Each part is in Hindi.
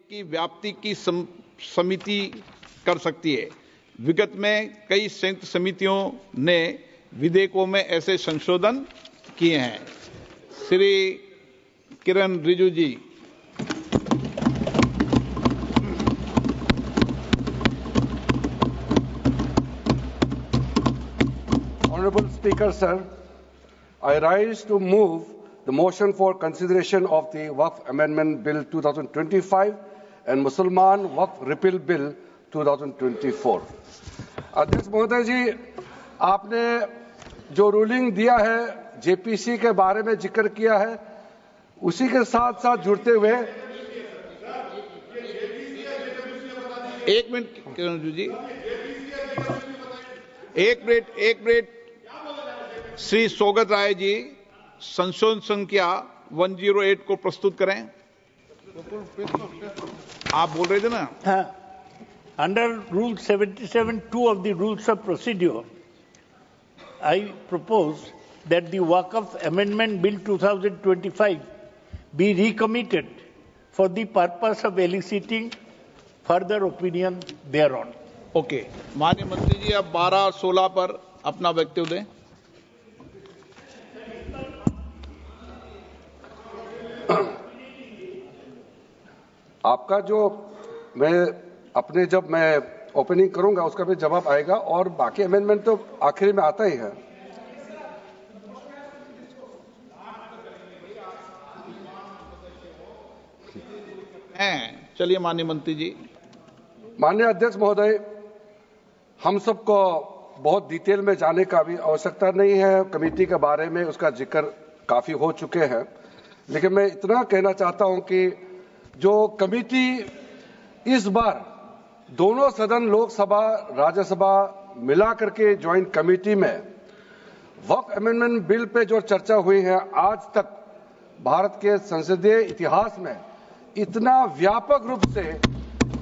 की व्याप्ति की समिति कर सकती है। विगत में कई संयुक्त समितियों ने विधेयकों में ऐसे संशोधन किए हैं। श्री किरण रिजिजू जी। Honorable Speaker, sir, I rise to move the motion for consideration of the Waqf Amendment Bill 2025 and Mussalman Waqf Repeal Bill 2024. अध्यक्ष महोदय जी, आपने जो रूलिंग दिया है जेपीसी के बारे में जिक्र किया है, उसी के साथ साथ जुड़ते हुए एक मिनट किरण जी, एक मिनट श्री सौगत राय जी संशोधन संख्या 108 को प्रस्तुत करें। आप बोल रहे थे ना? हाँ। Under Rule 77(2) of the Rules of Procedure, I propose that the Waqf Amendment Bill 2025 be recommitted for the purpose of eliciting further opinion thereon. Okay, माननीय मंत्री जी अब 12-16 पर अपना वक्तव्य दें। आपका जो जब मैं ओपनिंग करूंगा उसका भी जवाब आएगा और बाकी अमेंडमेंट तो आखिरी में आता ही है। चलिए माननीय मंत्री जी। माननीय अध्यक्ष महोदय, हम सबको बहुत डिटेल में जाने का भी आवश्यकता नहीं है। कमेटी के बारे में उसका जिक्र काफी हो चुके हैं, लेकिन मैं इतना कहना चाहता हूं कि जो कमेटी इस बार दोनों सदन लोकसभा राज्यसभा मिला करके ज्वाइंट कमेटी में वक्फ अमेंडमेंट बिल पे जो चर्चा हुई है, आज तक भारत के संसदीय इतिहास में इतना व्यापक रूप से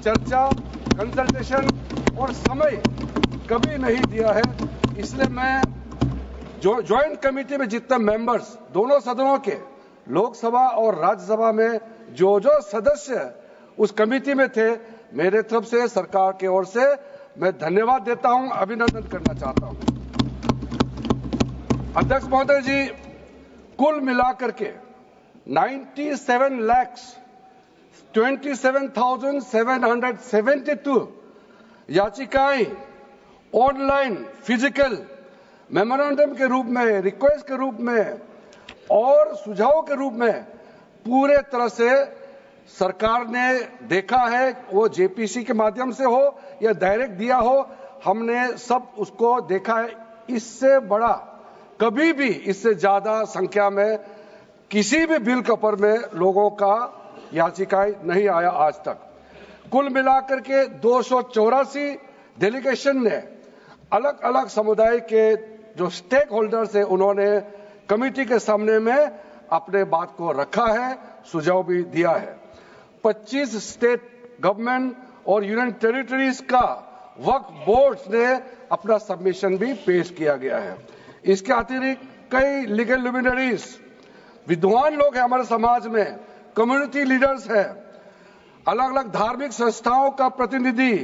चर्चा, कंसल्टेशन और समय कभी नहीं दिया है। इसलिए मैं जो ज्वाइंट कमेटी में जितने मेंबर्स दोनों सदनों के लोकसभा और राज्यसभा में जो सदस्य उस कमेटी में थे, मेरे तरफ से सरकार की ओर से मैं धन्यवाद देता हूं, अभिनंदन करना चाहता हूं। अध्यक्ष महोदय जी, कुल मिलाकर के 97,27,772 याचिकाएं ऑनलाइन, फिजिकल, मेमोरेंडम के रूप में, रिक्वेस्ट के रूप में और सुझाव के रूप में पूरे तरह से सरकार ने देखा है। वो जेपीसी के माध्यम से हो या डायरेक्ट दिया हो, हमने सब उसको देखा है। इससे बड़ा कभी भी, इससे ज्यादा संख्या में किसी भी बिल के ऊपर में लोगों का याचिकाएं नहीं आया आज तक। कुल मिलाकर के 284 डेलीगेशन ने अलग अलग समुदाय के जो स्टेक होल्डर्स है, उन्होंने कमेटी के सामने में अपने बात को रखा है, सुझाव भी दिया है। 25 स्टेट गवर्नमेंट और यूनियन टेरिटरीज का वक्फ बोर्ड्स ने अपना सबमिशन भी पेश किया गया है। इसके अतिरिक्त कई लीगल लुमिनरीज, विद्वान लोग हैं हमारे समाज में, कम्युनिटी लीडर्स हैं, अलग अलग धार्मिक संस्थाओं का प्रतिनिधि,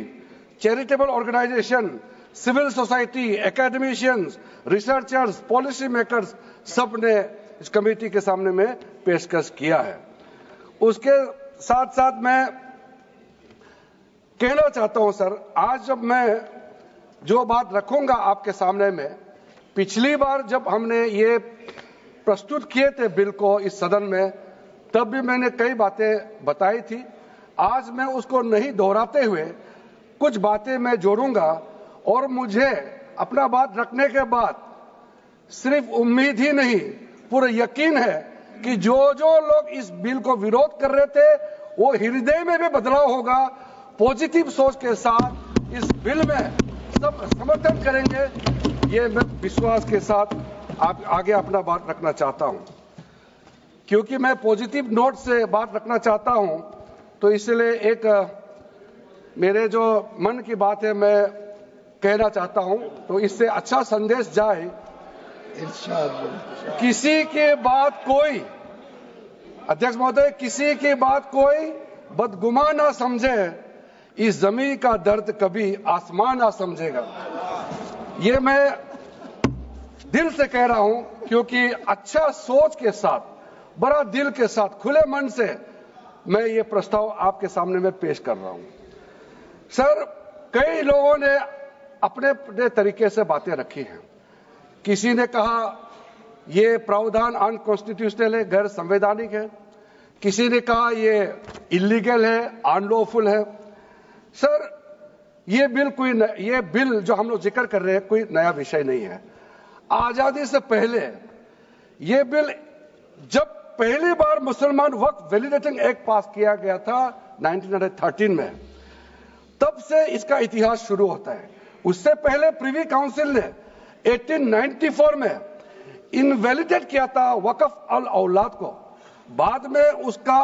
charitable organisation, civil society, academicians, researchers, policy makers, सब ने इस कमेटी के सामने में पेशकश किया है। उसके साथ साथ मैं कहना चाहता हूं सर, आज जब मैं जो बात रखूंगा आपके सामने में, पिछली बार जब हमने ये प्रस्तुत किए थे बिल को इस सदन में, तब भी मैंने कई बातें बताई थी। आज मैं उसको नहीं दोहराते हुए कुछ बातें मैं जोड़ूंगा और मुझे अपना बात रखने के बाद सिर्फ उम्मीद ही नहीं, पूरा यकीन है कि जो लोग इस बिल को विरोध कर रहे थे, वो हृदय में भी बदलाव होगा। पॉजिटिव सोच के साथ इस बिल में सब समर्थन करेंगे, ये मैं विश्वास के साथ आगे अपना बात रखना चाहता हूं। क्योंकि मैं पॉजिटिव नोट से बात रखना चाहता हूं, तो इसलिए एक मेरे जो मन की बात है मैं कहना चाहता हूं, तो इससे अच्छा संदेश जाए। किसी की बात कोई, अध्यक्ष महोदय, किसी की बात कोई बदगुमान ना समझे, इस जमीन का दर्द कभी आसमान ना समझेगा। ये मैं दिल से कह रहा हूं, क्योंकि अच्छा सोच के साथ, बड़ा दिल के साथ, खुले मन से मैं ये प्रस्ताव आपके सामने में पेश कर रहा हूं। सर, कई लोगों ने अपने अपने तरीके से बातें रखी हैं। किसी ने कहा ये प्रावधान अनकॉन्स्टिट्यूशनल है, गैर संवैधानिक है। किसी ने कहा ये इलीगल है, अनलॉफुल है। सर, ये बिल जो हम लोग जिक्र कर रहे हैं कोई नया विषय नहीं है। आजादी से पहले ये बिल जब पहली बार मुसलमान वक्फ वैलिडेटिंग एक्ट पास किया गया था 1913 में, तब से इसका इतिहास शुरू होता है। उससे पहले प्रिवी काउंसिल ने 1894 में इनवैलिडेट किया था वक्फ अल औलाद को। बाद में उसका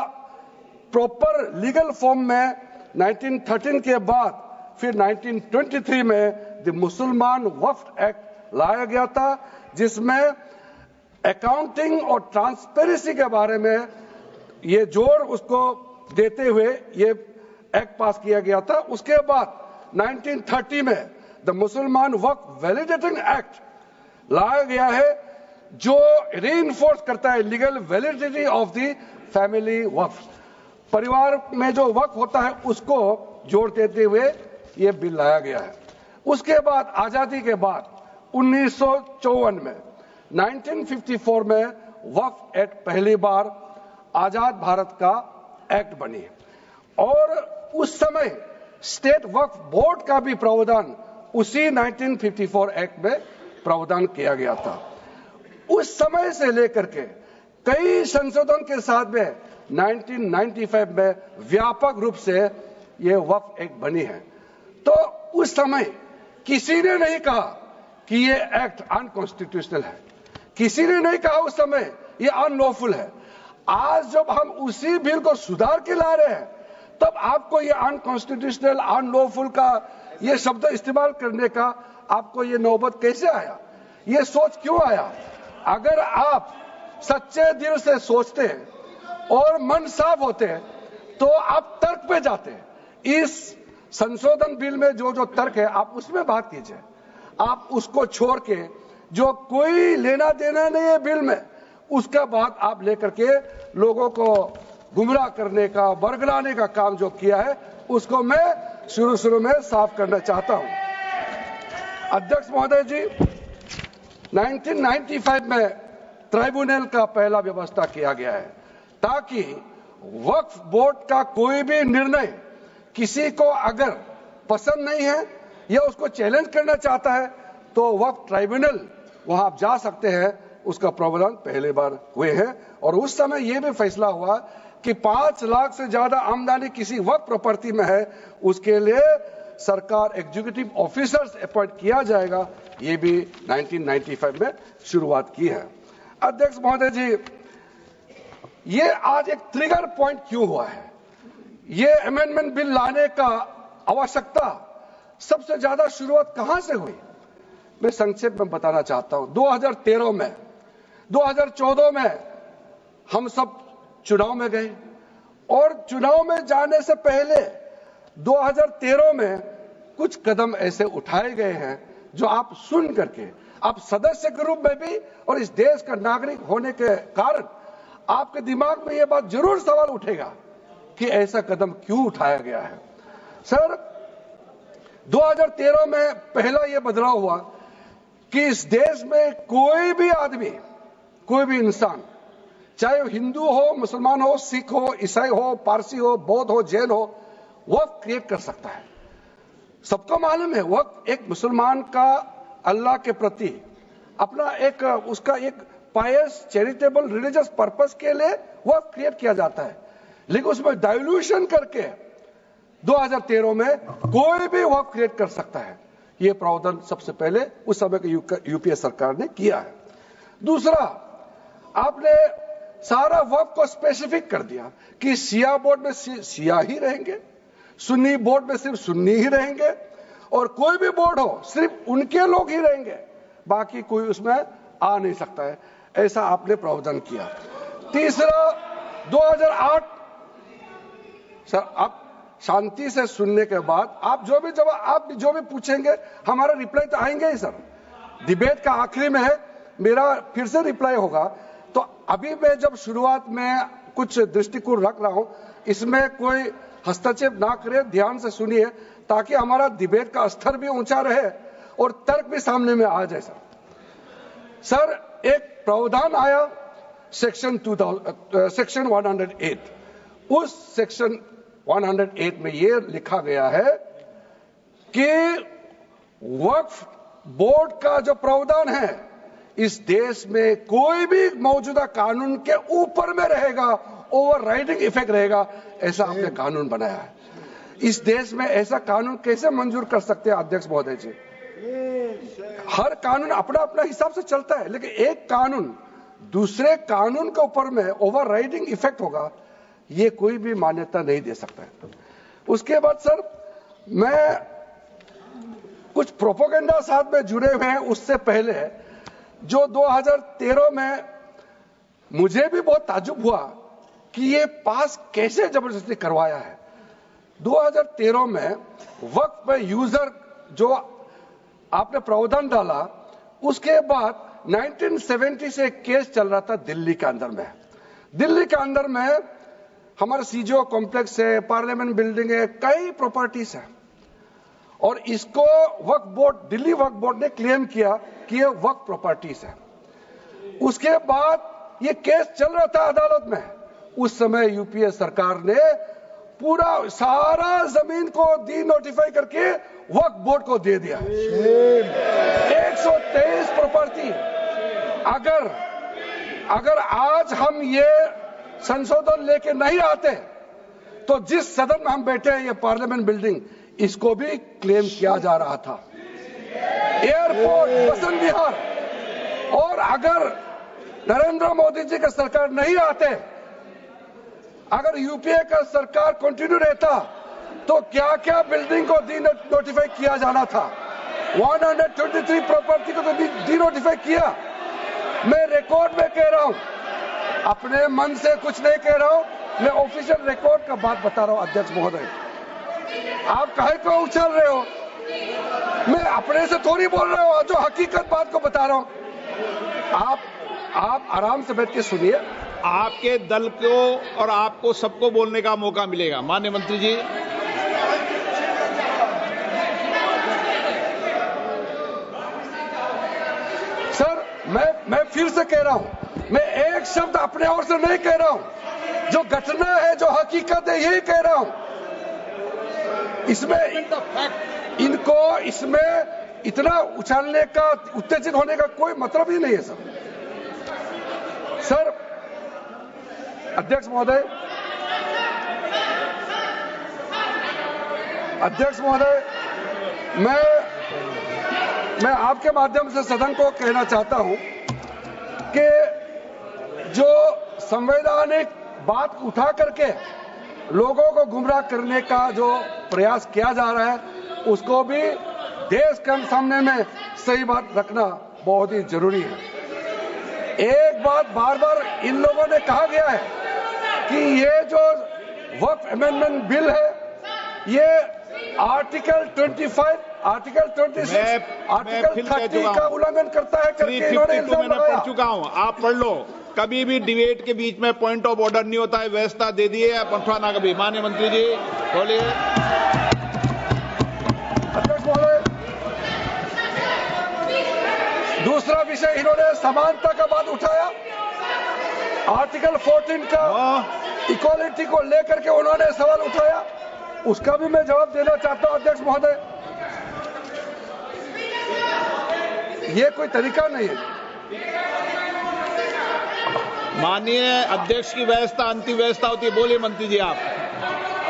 प्रॉपर लीगल फॉर्म में 1913 के बाद फिर 1923 में द मुसलमान वक्फ एक्ट लाया गया था, जिसमें अकाउंटिंग और ट्रांसपेरेंसी के बारे में ये जोर उसको देते हुए ये एक्ट पास किया गया था। उसके बाद 1930 में द मुसलमान वक्फ वैलिडेटिंग एक्ट लाया गया है, जो रीइंफोर्स करता है legal validity of the family waqf. परिवार में जो वक्फ होता है उसको जोड़ देते हुए ये बिल लाया गया है। उसके बाद आजादी के बाद 1954 में 1954 में वक्फ एक्ट पहली बार आजाद भारत का एक्ट बनी, और उस समय स्टेट वक्फ बोर्ड का भी प्रावधान उसी 1954 एक्ट में प्रावधान किया गया था। उस समय से लेकर के कई संशोधन के साथ में 1995 में व्यापक रूप से ये वक्फ एक्ट बनी है। तो उस समय किसी ने नहीं कहा कि ये एक्ट अनकॉन्स्टिट्यूशनल है, किसी ने नहीं कहा उस समय ये अनलॉफुल है। आज जब हम उसी बिल को सुधार के ला रहे हैं, तब आपको ये अनकॉन्स्टिट्यूशनल, अनलॉफुल का ये शब्द इस्तेमाल करने का आपको ये नौबत कैसे आया? ये सोच क्यों आया? अगर आप सच्चे दिल से सोचते और मन साफ होते तो आप तर्क पे जाते। इस संशोधन बिल में जो जो तर्क है आप उसमें बात कीजिए। आप उसको छोड़ के जो कोई लेना देना नहीं है बिल में, उसका बात आप लेकर के लोगों को गुमराह करने का, बरगलाने का काम जो किया है, उसको मैं शुरू में साफ करना चाहता हूं। अध्यक्ष महोदय जी, 1995 में ट्राइब्यूनल का पहला व्यवस्था किया गया है, ताकि वक्फ बोर्ड का कोई भी निर्णय किसी को अगर पसंद नहीं है या उसको चैलेंज करना चाहता है तो वक्फ ट्राइब्यूनल वहां आप जा सकते हैं। उसका प्रावधान पहले बार हुए हैं, और उस समय यह भी फैसला हुआ कि 5 लाख से ज्यादा आमदनी किसी वक्फ प्रॉपर्टी में है, उसके लिए सरकार एग्जीक्यूटिव ऑफिसर्स अपॉइंट किया जाएगा। ये भी 1995 में शुरुआत की है। अध्यक्ष महोदय जी, ये आज एक ट्रिगर पॉइंट क्यों हुआ है? ये अमेंडमेंट बिल लाने का आवश्यकता सबसे ज्यादा शुरुआत कहां से हुई? मैं संक्षेप में बताना चाहता हूं। 2013 में, 2014 में हम सब चुनाव में गए, और चुनाव में जाने से पहले 2013 में कुछ कदम ऐसे उठाए गए हैं जो आप सुन करके, आप सदस्य के रूप में भी और इस देश का नागरिक होने के कारण आपके दिमाग में यह बात जरूर सवाल उठेगा कि ऐसा कदम क्यों उठाया गया है। सर, 2013 में पहला यह बदलाव हुआ कि इस देश में कोई भी आदमी, कोई भी इंसान, चाहे वो हिंदू हो, मुसलमान हो, सिख हो, ईसाई हो, पारसी हो, बौद्ध हो, जैन हो, वक्फ क्रिएट कर सकता है। सबको मालूम है वक्फ एक मुसलमान का अल्लाह के प्रति अपना एक उसका एक पायस, चैरिटेबल, रिलीजियस पर्पस के लिए वक्फ क्रिएट किया जाता है। लेकिन उसमें डाइल्यूशन करके 2013 में कोई भी वक्फ क्रिएट कर सकता है। यह प्रावधान सबसे पहले उस समय की यूपीए सरकार ने किया है। दूसरा, आपने सारा वक्फ को स्पेसिफिक कर दिया कि शिया बोर्ड में शिया ही रहेंगे, सुन्नी बोर्ड में सिर्फ सुन्नी ही रहेंगे, और कोई भी बोर्ड हो सिर्फ उनके लोग ही रहेंगे, बाकी कोई उसमें आ नहीं सकता है। ऐसा आपने प्रावधान किया। तीसरा, 2008 सर अब शांति से सुनने के बाद आप जो भी पूछेंगे हमारा रिप्लाई तो आएंगे ही सर। डिबेट का आखिरी में है, मेरा फिर से रिप्लाई होगा। तो अभी मैं जब शुरुआत में कुछ दृष्टिकोण रख रहा हूं, इसमें कोई हस्तक्षेप ना करे, ध्यान से सुनिए ताकि हमारा डिबेट का स्तर भी ऊंचा रहे और तर्क भी सामने में आ जाए। सर एक प्रावधान आया सेक्शन 108, उस सेक्शन 108 में यह लिखा गया है कि वक्फ बोर्ड का जो प्रावधान है इस देश में कोई भी मौजूदा कानून के ऊपर में रहेगा, ओवरराइडिंग इफेक्ट रहेगा, ऐसा आपने कानून बनाया है। इस देश में ऐसा कानून कैसे मंजूर कर सकते हैं अध्यक्ष महोदय जी? हर कानून अपना अपना हिसाब से चलता है, लेकिन एक कानून दूसरे कानून के ऊपर में ओवरराइडिंग इफेक्ट होगा, ये कोई भी मान्यता नहीं दे सकता है। उसके बाद सर मैं कुछ प्रोपोगेंडा साथ में जुड़े हुए हैं। उससे पहले जो 2013 में मुझे भी बहुत ताज्जुब हुआ कि ये पास कैसे जबरदस्ती करवाया है। 2013 में वक्फ पे यूजर जो आपने प्रावधान डाला, उसके बाद 1970 से एक केस चल रहा था दिल्ली के अंदर में। दिल्ली के अंदर में हमारा सीजीओ कॉम्प्लेक्स है, पार्लियामेंट बिल्डिंग है, कई प्रॉपर्टीज है, और इसको वक्फ बोर्ड, दिल्ली वक्फ बोर्ड ने क्लेम किया कि ये वक्फ प्रॉपर्टीज है। उसके बाद ये केस चल रहा था अदालत में। उस समय यूपीए सरकार ने पूरा सारा जमीन को डी नोटिफाई करके वक्फ बोर्ड को दे दिया। 123 प्रॉपर्टी। अगर आज हम ये संशोधन लेके नहीं आते तो जिस सदन में हम बैठे हैं, ये पार्लियामेंट बिल्डिंग, इसको भी क्लेम किया जा रहा था। एयरपोर्ट, बसंत विहार, और अगर नरेंद्र मोदी जी का सरकार नहीं आते, अगर यूपीए का सरकार कंटिन्यू रहता, तो क्या क्या बिल्डिंग को डी नोटिफाई किया जाना था। 123 प्रॉपर्टी को तो डी नोटिफाई किया। मैं रिकॉर्ड में कह रहा हूं, अपने मन से कुछ नहीं कह रहा हूं, मैं ऑफिशियल रिकॉर्ड का बात बता रहा हूं। अध्यक्ष महोदय, आप काहे को उछल रहे हो? मैं अपने से थोड़ी बोल रहा हूं, जो हकीकत बात को बता रहा हूं। आप आराम से बैठ के सुनिए। आपके दल को और आपको सबको बोलने का मौका मिलेगा। माननीय मंत्री जी, सर मैं फिर से कह रहा हूं, मैं एक शब्द अपने ओर से नहीं कह रहा हूं, जो घटना है, जो हकीकत है, यही कह रहा हूं। इनको इसमें इतना उछालने का, उत्तेजित होने का कोई मतलब ही नहीं है सर। अध्यक्ष महोदय, मैं आपके माध्यम से सदन को कहना चाहता हूं कि जो संवैधानिक बात उठा करके लोगों को गुमराह करने का जो प्रयास किया जा रहा है, उसको भी देश के सामने में सही बात रखना बहुत ही जरूरी है। एक बात बार बार इन लोगों ने कहा गया है कि ये जो वक्फ अमेंडमेंट बिल है, ये आर्टिकल 25, आर्टिकल 26, आर्टिकल 30 का उल्लंघन करता है करके इन्होंने इल्जाम लगाया। पढ़ चुका हूं, आप पढ़ लो। कभी भी डिबेट के बीच में पॉइंट ऑफ ऑर्डर नहीं होता है, व्यवस्था दे दी है, पठवाना कभी। माननीय मंत्री जी बोलिए। अध्यक्ष महोदय, दूसरा विषय इन्होंने समानता का बात उठाया। आर्टिकल 14 का इक्वालिटी को लेकर के उन्होंने सवाल उठाया, उसका भी मैं जवाब देना चाहता हूं। अध्यक्ष महोदय, ये कोई तरीका नहीं है। माननीय अध्यक्ष की व्यवस्था अंतिम व्यवस्था होती है। बोलिए मंत्री जी, आप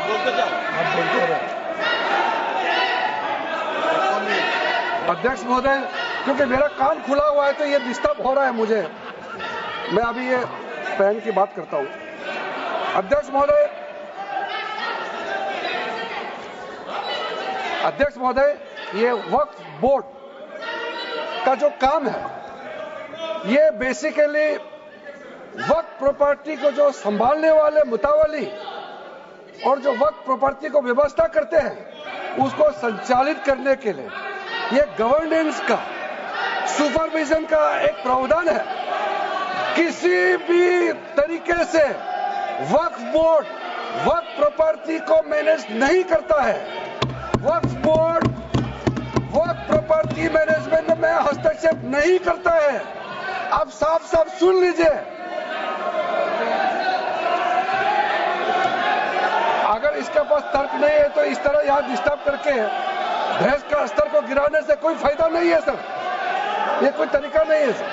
बोलते जाओ। अध्यक्ष महोदय, क्योंकि मेरा कान खुला हुआ है तो ये डिस्टर्ब हो रहा है मुझे, मैं अभी ये पैन की बात करता हूं। अध्यक्ष महोदय, ये वक्फ बोर्ड का जो काम है, ये बेसिकली वक्फ प्रॉपर्टी को जो संभालने वाले मुतावली, और जो वक्फ प्रॉपर्टी को व्यवस्था करते हैं उसको संचालित करने के लिए ये गवर्नेंस का, सुपरविजन का एक प्रावधान है। किसी भी तरीके से वक्फ बोर्ड वक्फ प्रॉपर्टी को मैनेज नहीं करता है। वक्फ बोर्ड वक्फ प्रॉपर्टी मैनेजमेंट में हस्तक्षेप नहीं करता है। आप साफ साफ सुन लीजिए, अगर इसके पास तर्क नहीं है तो इस तरह यहां डिस्टर्ब करके बहस का स्तर को गिराने से कोई फायदा नहीं है सर, ये कोई तरीका नहीं है सर।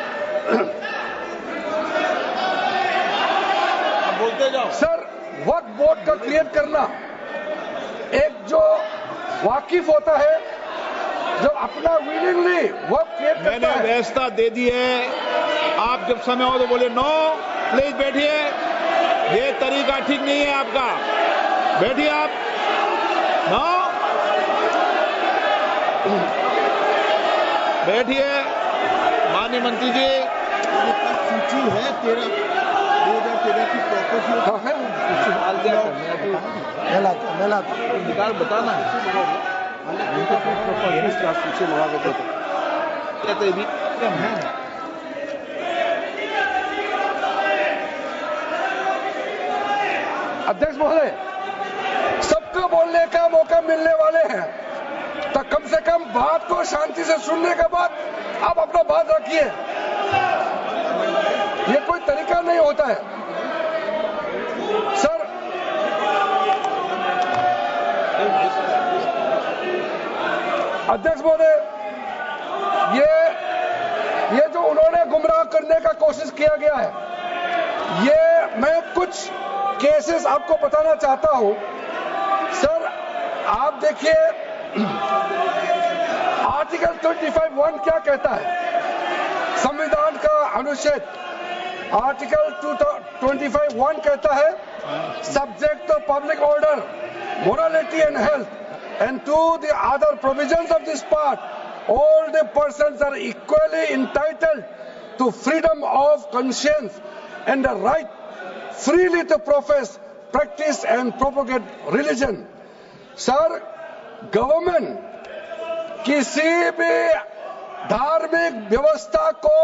बोलते जाओ सर, वक्फ बोर्ड का क्रिएट करना एक जो वाकिफ होता है, जो अपना विलिंगली वक्फ क्रिएट करता मैंने है। व्यवस्था दे दी है, आप जब समय हो तो बोले नो, प्लीज बैठिए, ये तरीका ठीक नहीं है आपका, बैठिए आप। नो, बैठिए। माननीय मंत्री जी, सूची है 2013 की प्रॉपर्टी हाँ है, मैं लाता निकाल बताना सूची मंगा के देते कहते भी अध्यक्ष महोदय, सबको बोलने का मौका मिलने वाले हैं तो कम से कम बात को शांति से सुनने के बाद आप अपना बात रखिए। ये कोई तरीका नहीं होता है सर। अध्यक्ष महोदय, ये जो उन्होंने गुमराह करने का कोशिश किया गया है, ये मैं कुछ केसेस आपको बताना चाहता हूं सर। आप देखिए आर्टिकल 25(1) क्या कहता है, संविधान का अनुच्छेद आर्टिकल 25(1) कहता है, subject to public order, morality and health and to the other provisions of this part, all the persons are equally entitled to freedom of conscience and the right freely to profess, practice and propagate religion। Sir, government किसी भी धार्मिक व्यवस्था को,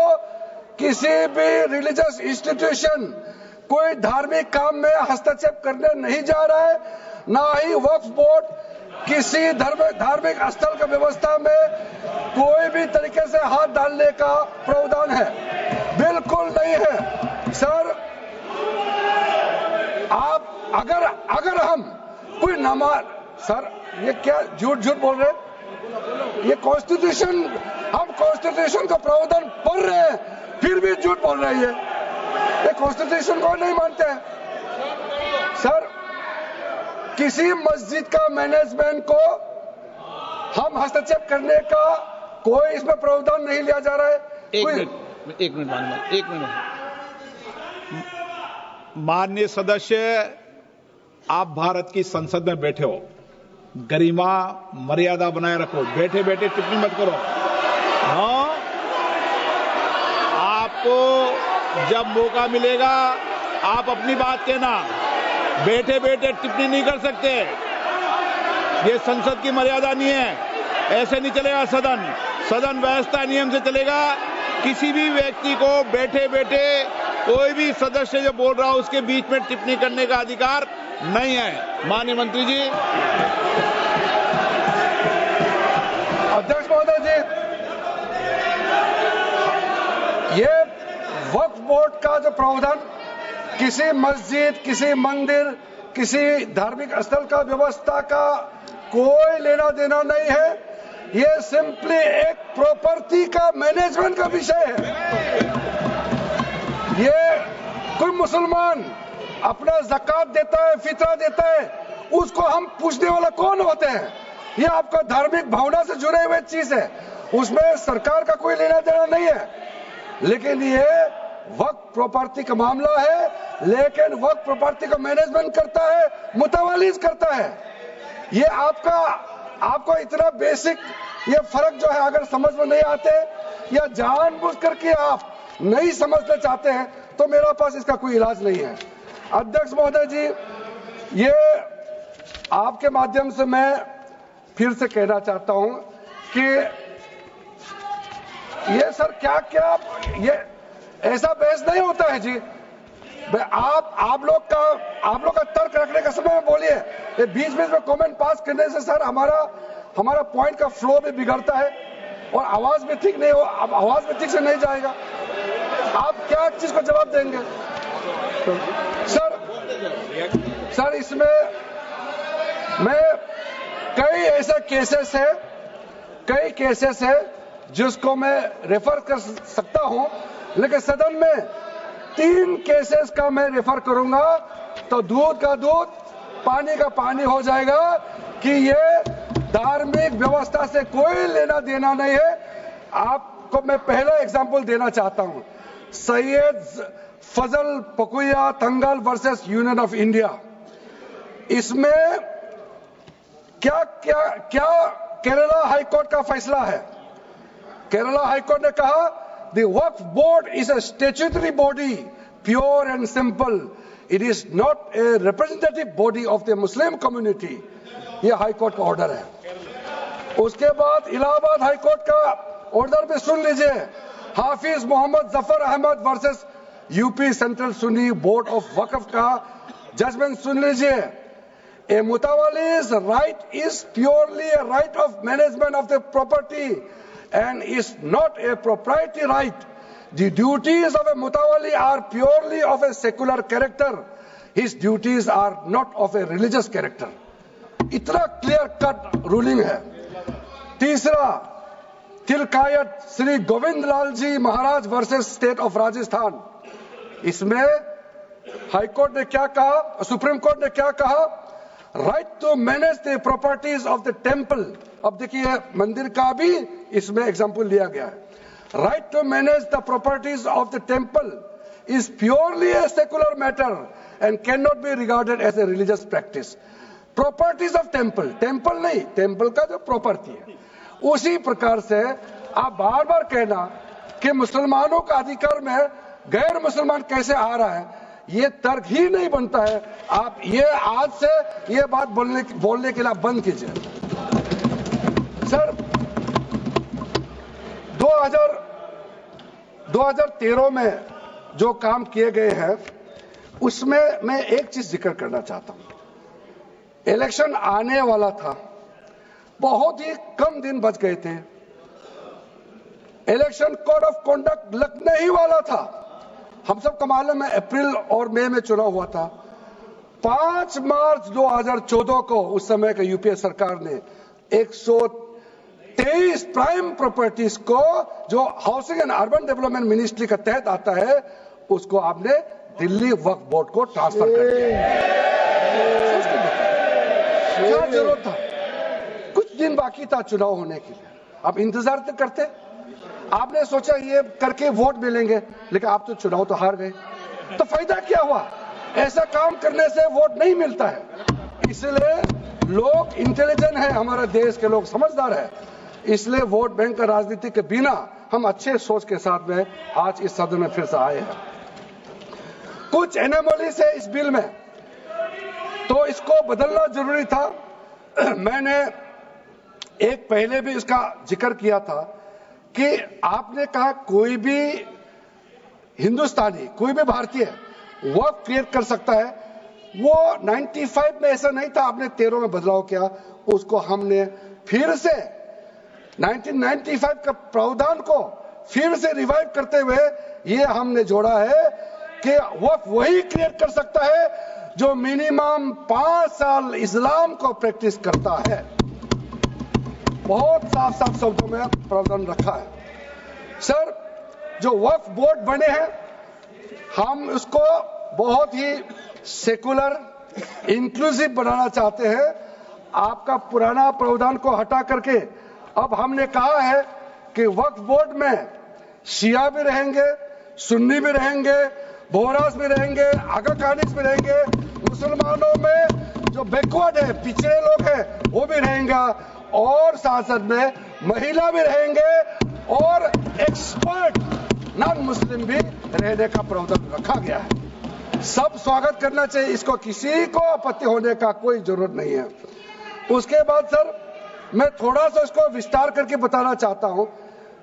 किसी भी रिलीजियस इंस्टीट्यूशन, कोई धार्मिक काम में हस्तक्षेप करने नहीं जा रहा है, ना ही वक्फ बोर्ड किसी धार्मिक स्थल की व्यवस्था में कोई भी तरीके से हाथ डालने का प्रावधान है, बिल्कुल नहीं है सर। आप अगर हम कोई नमाज, सर ये क्या झूठ बोल रहे हैं, ये कॉन्स्टिट्यूशन, हम कॉन्स्टिट्यूशन का प्रावधान पढ़ रहे हैं फिर भी झूठ बोल रहे हैं, ये कॉन्स्टिट्यूशन को नहीं मानते हैं सर। किसी मस्जिद का मैनेजमेंट को हम हस्तक्षेप करने का कोई इसमें प्रावधान नहीं लिया जा रहा है। एक मिनट माननीय सदस्य, आप भारत की संसद में बैठे हो, गरिमा मर्यादा बनाए रखो, बैठे बैठे टिप्पणी मत करो। हाँ, आपको जब मौका मिलेगा आप अपनी बात कहना, बैठे बैठे टिप्पणी नहीं कर सकते, ये संसद की मर्यादा नहीं है, ऐसे नहीं चलेगा सदन। सदन व्यवस्था नियम से चलेगा। किसी भी व्यक्ति को बैठे बैठे कोई भी सदस्य जो बोल रहा हो उसके बीच में टिप्पणी करने का अधिकार नहीं है। माननीय मंत्री जी। अध्यक्ष महोदय जी, ये वक्फ बोर्ड का जो प्रावधान किसी मस्जिद, किसी मंदिर, किसी धार्मिक स्थल का व्यवस्था का कोई लेना देना नहीं है, ये सिंपली एक प्रॉपर्टी का मैनेजमेंट का विषय है। ये कोई मुसलमान अपना ज़कात देता है, फितरा देता है, उसको हम पूछने वाला कौन होते हैं? ये आपका धार्मिक भावना से जुड़े हुए चीज है, उसमें सरकार का कोई लेना देना नहीं है। लेकिन ये वक्फ प्रॉपर्टी का मामला है, लेकिन वक्फ प्रॉपर्टी का मैनेजमेंट करता है, मुतवालिज करता है। ये आपको इतना बेसिक ये फर्क जो है अगर समझ में नहीं आते या जानबूझ करके आप नहीं समझना चाहते हैं तो मेरा पास इसका कोई इलाज नहीं है। अध्यक्ष महोदय जी, ये आपके माध्यम से मैं फिर से कहना चाहता हूं कि ये सर क्या ये ऐसा बहस नहीं होता है जी। आप लोग का तर्क रखने का समय में बोलिए, ये बीच में कमेंट पास करने से सर हमारा पॉइंट का फ्लो भी बिगड़ता है और आवाज भी ठीक नहीं हो, अब आवाज भी ठीक से नहीं जाएगा। आप क्या चीज को जवाब देंगे सर इसमें मैं कई ऐसे केसेस है जिसको मैं रेफर कर सकता हूं, लेकिन सदन में 3 केसेस का मैं रेफर करूंगा तो दूध का दूध पानी का पानी हो जाएगा कि ये धार्मिक व्यवस्था से कोई लेना देना नहीं है। आपको मैं पहला एग्जांपल देना चाहता हूं, सैयद फजल पकुया Thangal versus union of India. इसमें क्या केरला हाईकोर्ट का फैसला है। केरला हाईकोर्ट ने कहा the Waqf board is a statutory body, pure and simple, it is not a representative body of the Muslim community. यह हाईकोर्ट का ऑर्डर है। उसके बाद इलाहाबाद हाईकोर्ट का ऑर्डर भी सुन लीजिए, Hafiz Mohammad Zafar Ahmad versus UP central Sunni board of Waqf का जजमेंट सुन लीजिए। A mutawalli's right is purely a right of management of the property and is not a proprietary right. The duties of a mutawalli are purely of a secular character. His duties are not of a religious character. इतना क्लियर कट रूलिंग है। तीसरा, तिलकायत श्री गोविंद लाल जी महाराज वर्सेस स्टेट ऑफ राजस्थान। इसमें हाईकोर्ट ने क्या कहा, सुप्रीम कोर्ट ने क्या कहा, right to manage the properties of the temple. अब देखिए मंदिर का भी इसमें एग्जांपल लिया गया है। Right to manage the properties of the temple is purely a secular matter and can not be regarded as a religious practice. Properties of temple, temple नहीं, टेम्पल का जो प्रॉपर्टी है। उसी प्रकार से आप बार बार कहना कि मुसलमानों का अधिकार में गैर मुसलमान कैसे आ रहा है, ये तर्क ही नहीं बनता है। आप ये आज से ये बात बोलने के लिए बंद कीजिए। सर 2013 में जो काम किए गए हैं उसमें मैं एक चीज जिक्र करना चाहता हूं। इलेक्शन आने वाला था, बहुत ही कम दिन बच गए थे, इलेक्शन कोड ऑफ कॉन्डक्ट लगने ही वाला था। हम सबको मालूम है अप्रैल और मई में चुनाव हुआ था। 5 मार्च 2014 को उस समय का यूपीए सरकार ने 123 प्राइम प्रॉपर्टीज को जो housing and urban development ministry के तहत आता है उसको आपने दिल्ली वक्फ बोर्ड को ट्रांसफर कर दिया। क्या जरूरत था? कुछ दिन बाकी था चुनाव होने के लिए, आप इंतजार तो करते। आपने सोचा ये करके वोट मिलेंगे, लेकिन आप तो चुनाव तो हार गए, तो फायदा क्या हुआ? ऐसा काम करने से वोट नहीं मिलता है। इसलिए लोग इंटेलिजेंट है, हमारे देश के लोग समझदार है, इसलिए वोट बैंक का राजनीति के बिना हम अच्छे सोच के साथ में आज इस सदन में फिर से आए हैं। कुछ एनोमलीज है इस बिल में, तो इसको बदलना जरूरी था। मैंने एक पहले भी इसका जिक्र किया था कि आपने कहा कोई भी हिंदुस्तानी, कोई भी भारतीय वक्फ क्रिएट कर सकता है। वो 95 में ऐसा नहीं था, आपने 13 में बदलाव किया, उसको हमने फिर से 1995 का प्रावधान को फिर से रिवाइव करते हुए ये हमने जोड़ा है कि वक्फ वही क्रिएट कर सकता है जो मिनिमम 5 साल इस्लाम को प्रैक्टिस करता है। बहुत साफ शब्दों में प्रावधान रखा है। सर, जो वक्फ बोर्ड बने हैं हम उसको बहुत ही सेकुलर, इंक्लूसिव बनाना चाहते हैं। आपका पुराना प्रावधान को हटा करके अब हमने कहा है कि वक्फ बोर्ड में शिया भी रहेंगे, सुन्नी भी रहेंगे, बोहरास भी रहेंगे, आगा खानिस भी रहेंगे, मुसलमानों में जो बैकवर्ड है, पिछड़े लोग हैं वो भी रहेंगे, और साथ में महिला भी रहेंगे और एक्सपर्ट नॉन मुस्लिम भी रहने का प्रावधान रखा गया है। सब स्वागत करना चाहिए, इसको किसी को आपत्ति होने का कोई जरूरत नहीं है। उसके बाद सर मैं थोड़ा सा इसको विस्तार करके बताना चाहता हूं।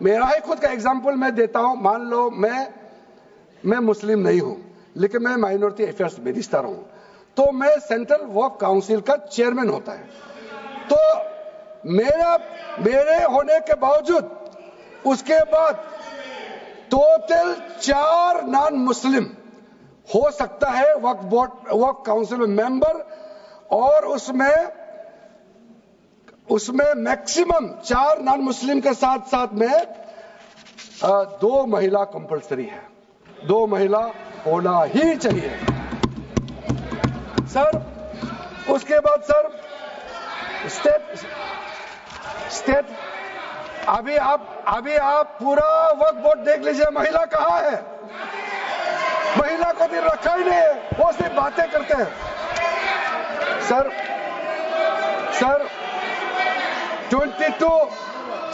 मेरा ही खुद का एग्जांपल मैं देता हूं। मान लो मैं मुस्लिम नहीं हूं, लेकिन मैं माइनॉरिटी अफेयर्स मिनिस्टर हूं, तो मैं सेंट्रल वर्क काउंसिल का चेयरमैन होता है। तो मेरे होने के बावजूद उसके बाद टोटल 4 नॉन मुस्लिम हो सकता है वर्क काउंसिल में मेंबर, और उसमें मैक्सिमम 4 नॉन मुस्लिम के साथ साथ में 2 महिला कंपलसरी है। 2 महिला होना ही चाहिए सर। उसके बाद सर स्टेट अभी आप पूरा वर्क बोर्ड देख लीजिए, महिला कहाँ है? महिला को दिन रखा ही नहीं है, वो सिर्फ बातें करते हैं। सर 22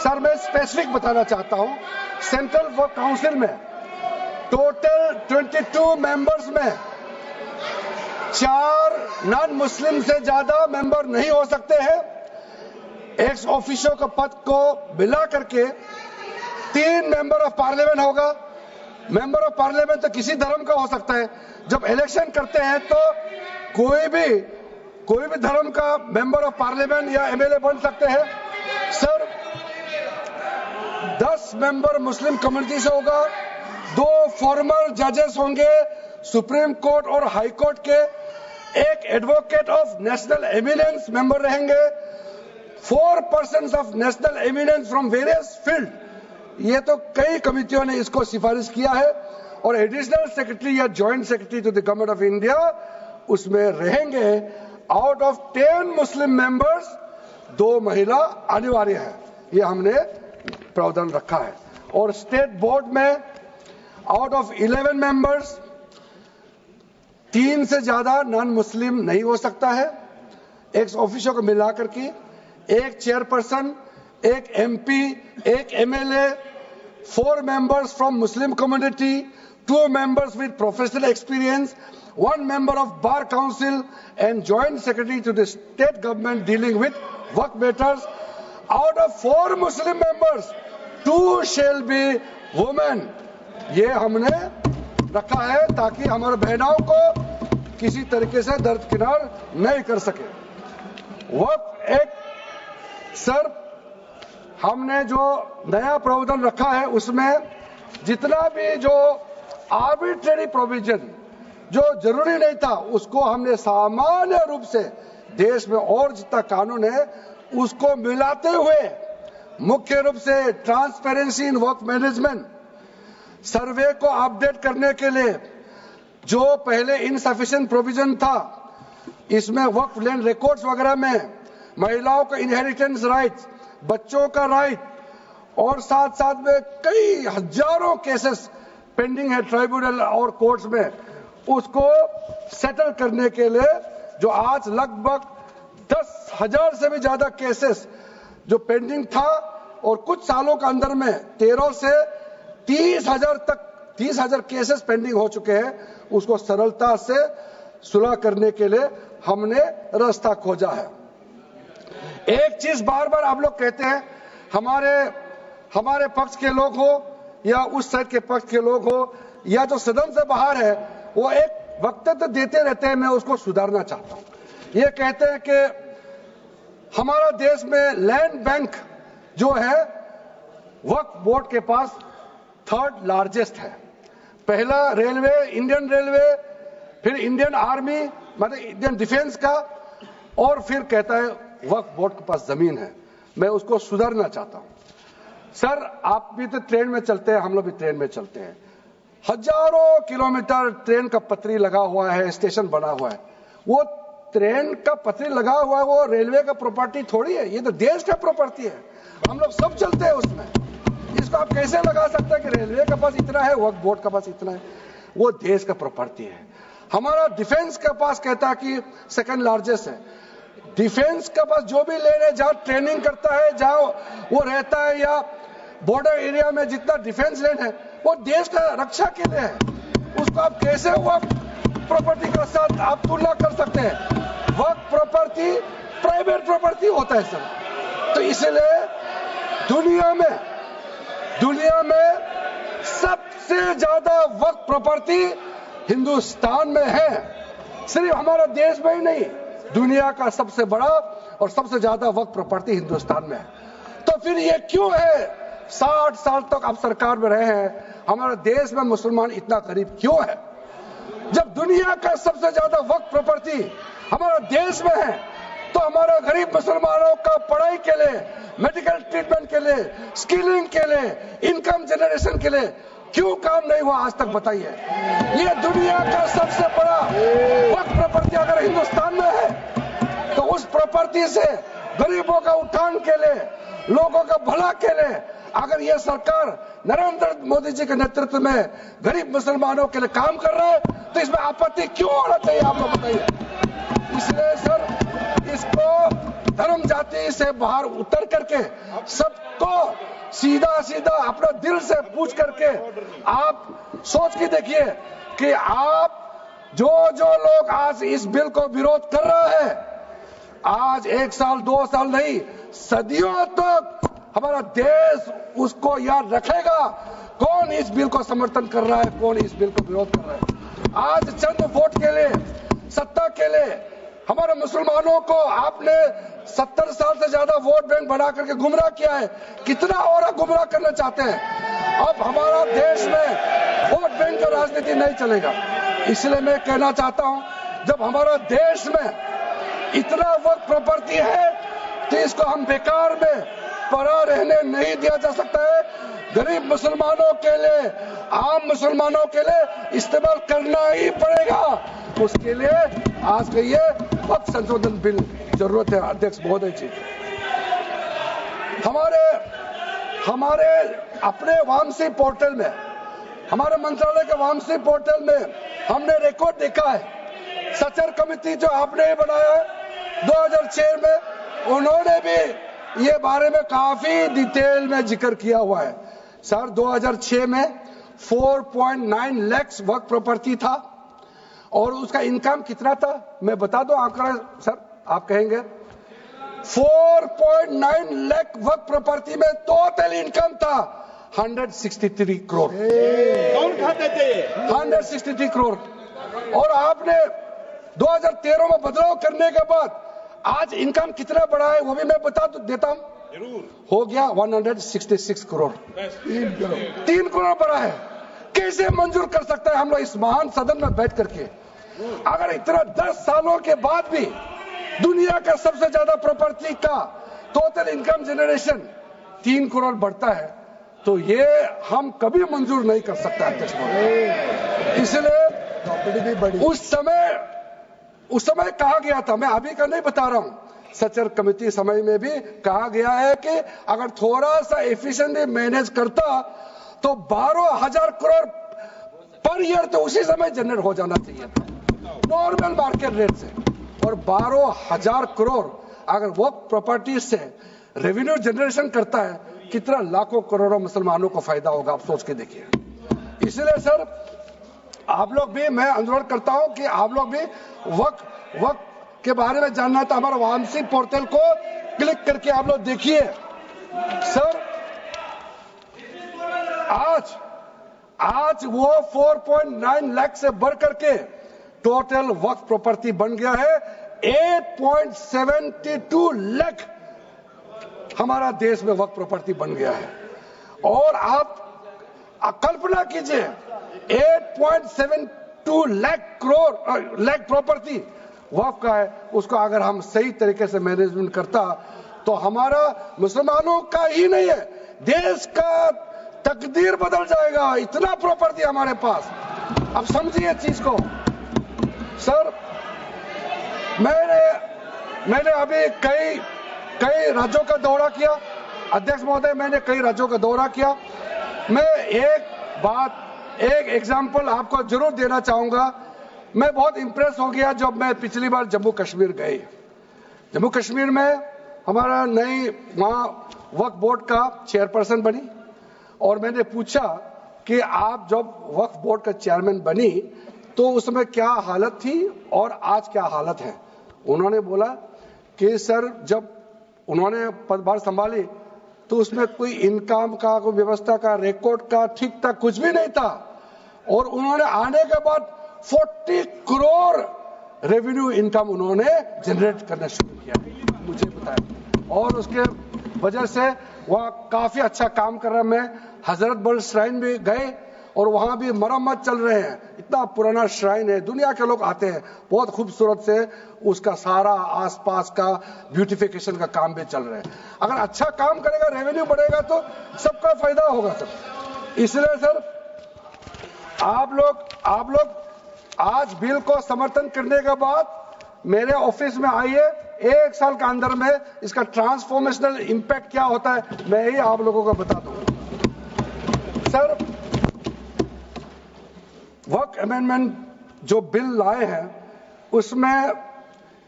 सर मैं स्पेसिफिक बताना चाहता हूं। सेंट्रल वर्क काउंसिल में टोटल 22 मेंबर्स में 4 नॉन मुस्लिम से ज्यादा मेंबर नहीं हो सकते हैं। एक्स ऑफिशियो के पद को मिला करके 3 मेंबर ऑफ पार्लियामेंट होगा। मेंबर ऑफ पार्लियामेंट तो किसी धर्म का हो सकता है। जब इलेक्शन करते हैं तो कोई भी धर्म का मेंबर ऑफ पार्लियामेंट या एमएलए बन सकते हैं। सर 10 मेंबर मुस्लिम कम्युनिटी से होगा, 2 फॉर्मर जजेस होंगे सुप्रीम कोर्ट और हाई कोर्ट के, 1 advocate of national eminence member रहेंगे, 4 persons of national eminence from various field. ये तो कई कमिटियों ने इसको सिफारिश किया है। और एडिशनल सेक्रेटरी या joint secretary to the government of India उसमें रहेंगे। आउट ऑफ 10 मुस्लिम मेंबर्स 2 महिला अनिवार्य है, ये हमने प्रावधान रखा है। और स्टेट बोर्ड में आउट ऑफ 11 मेंबर्स 3 से ज्यादा नॉन मुस्लिम नहीं हो सकता है। एक्स ऑफिसर को मिलाकर के 1 chairperson, 1 MP, 1 MLA, 4 members from Muslim community, 2 members with professional experience, 1 member of Bar Council and Joint Secretary to the state government dealing with work matters. Out of 4 Muslim members, 2 shall be women. ये हमने रखा है ताकि हमारे बहनों को किसी तरीके से दरकिनार नहीं कर सके। वक्त एक सर हमने जो नया प्रावधान रखा है उसमें जितना भी जो आर्बिट्रेरी प्रोविजन जो जरूरी नहीं था उसको हमने सामान्य रूप से देश में और जितना कानून है उसको मिलाते हुए मुख्य रूप से ट्रांसपेरेंसी इन वर्क मैनेजमेंट, सर्वे को अपडेट करने के लिए जो पहले इनसफिशिएंट प्रोविजन था, इसमें वर्क लैंड रिकॉर्ड्स वगैरह में महिलाओं का इनहेरिटेंस राइट, बच्चों का राइट, और साथ साथ में कई हजारों केसेस पेंडिंग है ट्राइब्यूनल और कोर्ट्स में, उसको सेटल करने के लिए जो आज लगभग 10,000 से भी ज्यादा केसेस जो पेंडिंग था और कुछ सालों के अंदर में 13 से 30,000 केसेस पेंडिंग हो चुके हैं, उसको सरलता से सुलह करने के लिए हमने रास्ता खोजा है। एक चीज बार बार आप लोग कहते हैं, हमारे पक्ष के लोग हो या उस साइड के पक्ष के लोग हो या जो सदन से बाहर है, वो एक वक्तव्य देते रहते हैं, मैं उसको सुधारना चाहता हूं। ये कहते हैं कि हमारा देश में लैंड बैंक जो है वक्फ बोर्ड के पास 3rd लार्जेस्ट है। पहला रेलवे, इंडियन रेलवे, फिर इंडियन आर्मी मतलब इंडियन डिफेंस का, और फिर कहता है वक्फ बोर्ड के पास जमीन है। मैं उसको सुधारना चाहता हूं। सर आप भी तो ट्रेन में चलते हैं, हम लोग भी ट्रेन में चलते हैं, हजारों किलोमीटर ट्रेन का पटरी लगा हुआ है, स्टेशन बना हुआ है। वो ट्रेन का पटरी लगा हुआ है, वो रेलवे का प्रॉपर्टी थोड़ी है, ये तो देश का प्रॉपर्टी है, हम लोग सब चलते हैं उसमें। इसको आप कैसे लगा सकते हैं कि रेलवे के पास इतना है, वक्फ बोर्ड के पास इतना है? वो देश का प्रॉपर्टी है। हमारा डिफेंस के पास कहता है कि 2nd लार्जेस्ट है। डिफेंस के पास जो भी लैंड है, जहां ट्रेनिंग करता है, जहां वो रहता है, या बॉर्डर एरिया में जितना डिफेंस लैंड है वो देश का रक्षा के लिए है। उसको आप कैसे वक्त प्रॉपर्टी के साथ आप तुलना कर सकते हैं। वक्त प्रॉपर्टी प्राइवेट प्रॉपर्टी होता है सर। तो इसलिए दुनिया में सबसे ज्यादा वक्त प्रॉपर्टी हिंदुस्तान में है। सिर्फ हमारा देश में ही नहीं, दुनिया का सबसे बड़ा और सबसे ज्यादा वक्त प्रॉपर्टी हिंदुस्तान में है। तो फिर ये क्यों है 60 साल तक आप सरकार में रहे हैं, हमारे देश में मुसलमान इतना गरीब क्यों है? जब दुनिया का सबसे ज्यादा वक्त प्रॉपर्टी हमारा देश में है, तो हमारे गरीब मुसलमानों का पढ़ाई के लिए, मेडिकल ट्रीटमेंट के लिए, स्किलिंग के लिए, इनकम जनरेशन के लिए क्यों काम नहीं हुआ आज तक बताइए? ये दुनिया का सबसे बड़ा वक्त प्रॉपर्टी अगर हिंदुस्तान में है, तो उस प्रॉपर्टी से गरीबों का उत्थान के लिए, लोगों का भला के लिए अगर ये सरकार नरेंद्र मोदी जी के नेतृत्व में गरीब मुसलमानों के लिए काम कर रहा है, तो इसमें आपत्ति क्यों होना चाहिए आप लोग बताइए? इसलिए सर इसको धर्म जाति से बाहर उतर करके सबको सीधा अपना दिल से पूछ करके आप सोच के देखिए कि आप जो लोग आज इस बिल को विरोध कर रहा है, आज 1 साल 2 साल नहीं, सदियों तक हमारा देश उसको याद रखेगा कौन इस बिल को समर्थन कर रहा है, कौन इस बिल को विरोध कर रहा है। आज चंद वोट के लिए, सत्ता के लिए हमारे मुसलमानों को आपने 70 साल से ज्यादा वोट बैंक बना करके गुमराह किया है। कितना और गुमराह करना चाहते हैं? अब हमारा देश में वोट बैंक का राजनीति नहीं चलेगा। इसलिए मैं कहना चाहता हूं, जब हमारा देश में इतना वक्त प्रॉपर्टी है, तो इसको हम बेकार में पड़ा रहने नहीं दिया जा सकता है। गरीब मुसलमानों के लिए, आम मुसलमानों के लिए इस्तेमाल करना ही पड़ेगा। उसके लिए आज के ये वक्त संशोधन बिल जरूरत है। अध्यक्ष महोदय जी, हमारे अपने वामसी पोर्टल में, हमारे मंत्रालय के वामसी पोर्टल में हमने रिकॉर्ड देखा है। सचर कमेटी जो आपने बनाया है 2006 में, उन्होंने भी ये बारे में काफी डिटेल में जिक्र किया हुआ है। सर 2006 में 4.9 लाख वक्त प्रॉपर्टी था और उसका इनकम कितना था मैं बता दूं आंकड़ा सर, आप कहेंगे 4.9 लाख वक्त प्रॉपर्टी में टोटल इनकम था 163 करोड़। कौन खाते थे? 163 करोड़। और आपने 2013 में बदलाव करने के बाद आज इनकम कितना बढ़ा है वो भी मैं बता देता हूं। हो गया 166 करोड़। 3 करोड़ बढ़ा है। कैसे मंजूर कर सकता है हम लोग इस महान सदन में बैठ करके? अगर इतना 10 सालों के बाद भी दुनिया का सबसे ज्यादा प्रॉपर्टी का टोटल इनकम जनरेशन 3 करोड़ बढ़ता है, तो ये हम कभी मंजूर नहीं कर सकते अध्यक्ष महोदय। इसलिए उस समय कहा गया था, मैं अभी का नहीं बता रहा हूं, सचर कमेटी समय में भी कहा गया है कि अगर थोड़ा सा एफिशिएंटली मैनेज करता तो 12,000 करोड़ पर ईयर तो उसी समय जनरेट हो जाना चाहिए था नॉर्मल मार्केट रेट से। और 12,000 करोड़ अगर वो प्रॉपर्टी से रेवेन्यू जनरेशन करता है, कितना लाखों करोड़ों मुसलमानों को फायदा होगा, आप सोच के देखिए। इसलिए सर आप लोग भी, मैं अनुरोध करता हूं कि आप लोग भी वक्त के बारे में जानना है तो हमारा वामसी पोर्टल को क्लिक करके आप लोग देखिए। सर आज वो 4.9 लाख से बढ़ करके टोटल वक्त प्रॉपर्टी बन गया है 8.72 लाख। हमारा देश में वक्त प्रॉपर्टी बन गया है। और आप कल्पना कीजिए 8.72 लाख प्रॉपर्टी वक्फ का है, उसको अगर हम सही तरीके से मैनेजमेंट करता तो हमारा मुसलमानों का ही नहीं है, देश का तकदीर बदल जाएगा। इतना प्रॉपर्टी हमारे पास। अब समझिए चीज को। सर मैंने अभी कई राज्यों का दौरा किया अध्यक्ष महोदय, मैंने कई राज्यों का दौरा किया। मैं एक एग्जांपल आपको जरूर देना चाहूंगा। मैं बहुत इंप्रेस हो गया जब मैं पिछली बार जम्मू कश्मीर गए। जम्मू कश्मीर में हमारा नई वहां वक्फ बोर्ड का चेयरपर्सन बनी और मैंने पूछा कि आप जब वक्फ बोर्ड का चेयरमैन बनी तो उसमें क्या हालत थी और आज क्या हालत है। उन्होंने बोला कि सर जब उन्होंने पदभार संभाली तो उसमें कोई इनकम का, कोई व्यवस्था का, रिकॉर्ड का ठीक ठाक कुछ भी नहीं था, और उन्होंने आने के बाद 40 करोड़ रेवेन्यू इनकम उन्होंने जनरेट करना शुरू किया, मुझे बताया, और उसके वजह से वह काफी अच्छा काम कर रहा है। मैं हजरत बल श्राइन भी गए और वहां भी मरम्मत चल रहे हैं, इतना पुराना श्राइन है, दुनिया के लोग आते हैं, बहुत खूबसूरत से उसका सारा आसपास का ब्यूटिफिकेशन का काम भी चल रहा है। अगर अच्छा काम करेगा, रेवेन्यू बढ़ेगा तो सबका फायदा होगा सर। इसलिए सर आप लोग आज बिल को समर्थन करने के बाद मेरे ऑफिस में आइए, 1 साल के अंदर में इसका ट्रांसफॉर्मेशनल इंपैक्ट क्या होता है मैं ही आप लोगों को बता दूंगा। सर वर्क अमेंडमेंट जो बिल लाए हैं उसमें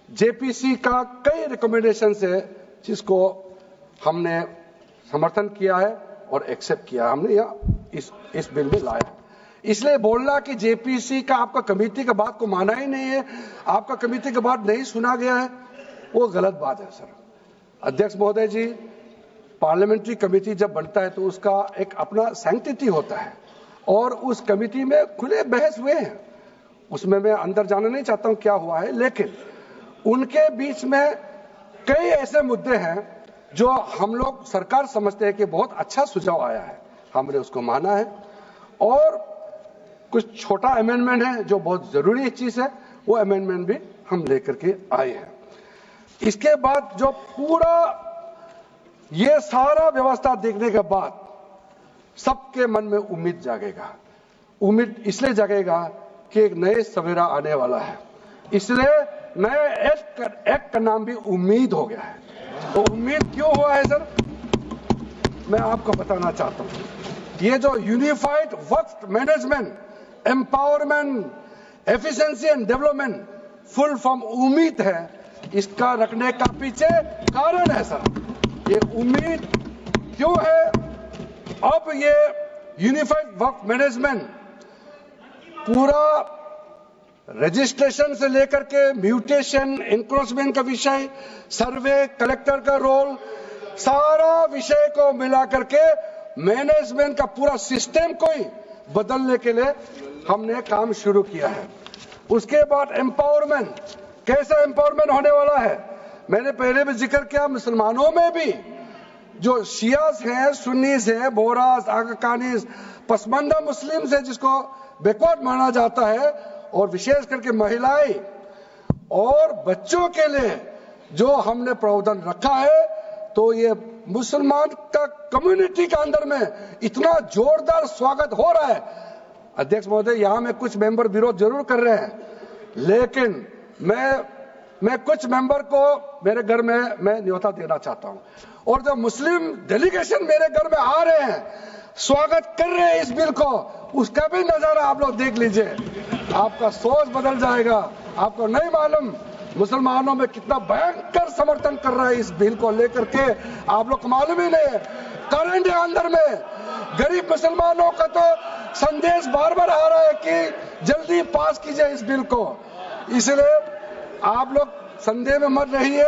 जेपीसी का कई रिकमेंडेशन है जिसको हमने समर्थन किया है और एक्सेप्ट किया हमने यहाँ इस बिल में लाया। इसलिए बोलना कि जेपीसी का आपका कमेटी के बात को माना ही नहीं है, आपका कमेटी के बात नहीं सुना गया है, वो गलत बात है सर। अध्यक्ष महोदय जी, पार्लियामेंट्री कमेटी जब बनता है तो उसका एक अपना सैंक्टिटी होता है और उस कमेटी में खुले बहस हुए हैं, उसमें मैं अंदर जाना नहीं चाहता हूं क्या हुआ है, लेकिन उनके बीच में कई ऐसे मुद्दे हैं जो हम लोग सरकार समझते हैं कि बहुत अच्छा सुझाव आया है, हमने उसको माना है, और कुछ छोटा अमेंडमेंट है जो बहुत जरूरी चीज है, वो अमेंडमेंट भी हम लेकर के आए हैं। इसके बाद जो पूरा ये सारा व्यवस्था देखने के बाद सबके मन में उम्मीद जागेगा। उम्मीद इसलिए जागेगा कि एक नए सवेरा आने वाला है, इसलिए नए एक्ट का नाम भी उम्मीद हो गया है। तो उम्मीद क्यों हुआ है सर, मैं आपको बताना चाहता हूं। ये जो unified work management, empowerment, efficiency and development, full form उम्मीद है, इसका रखने का पीछे कारण है सर। ये उम्मीद क्यों है, अब ये यूनिफाइड वर्क मैनेजमेंट पूरा रजिस्ट्रेशन से लेकर के म्यूटेशन, इंक्रोचमेंट का विषय, सर्वे, कलेक्टर का रोल, सारा विषय को मिलाकर के मैनेजमेंट का पूरा सिस्टम को ही बदलने के लिए हमने काम शुरू किया है। उसके बाद एम्पावरमेंट, कैसा एम्पावरमेंट होने वाला है, मैंने पहले भी जिक्र किया, मुसलमानों में भी जो शियास हैं, सुन्नीस हैं, बोरास, आकानीस, पसमानदा मुस्लिम्स हैं जिसको बैकवर्ड माना जाता है, और विशेष करके महिलाएं और बच्चों के लिए जो हमने प्रावधान रखा है, तो ये मुसलमान का कम्युनिटी के अंदर में इतना जोरदार स्वागत हो रहा है। अध्यक्ष महोदय, यहां में कुछ मेंबर विरोध जरूर कर रहे हैं, लेकिन मैं कुछ मेंबर को मेरे घर में मैं न्योता देना चाहता हूं, और जो मुस्लिम डेलीगेशन मेरे घर में आ रहे हैं, स्वागत कर रहे हैं इस बिल को, उसका भी नजारा आप लोग देख लीजिए, आपका सोच बदल जाएगा। आपको नहीं मालूम मुसलमानों में कितना भयंकर समर्थन कर रहा है इस बिल को लेकर के, आप लोग को मालूम ही नहीं है। करंट अंदर में गरीब मुसलमानों का तो संदेश बार बार आ रहा है कि जल्दी पास कीजिए इस बिल को, इसलिए आप लोग संदेह में मत रहिए।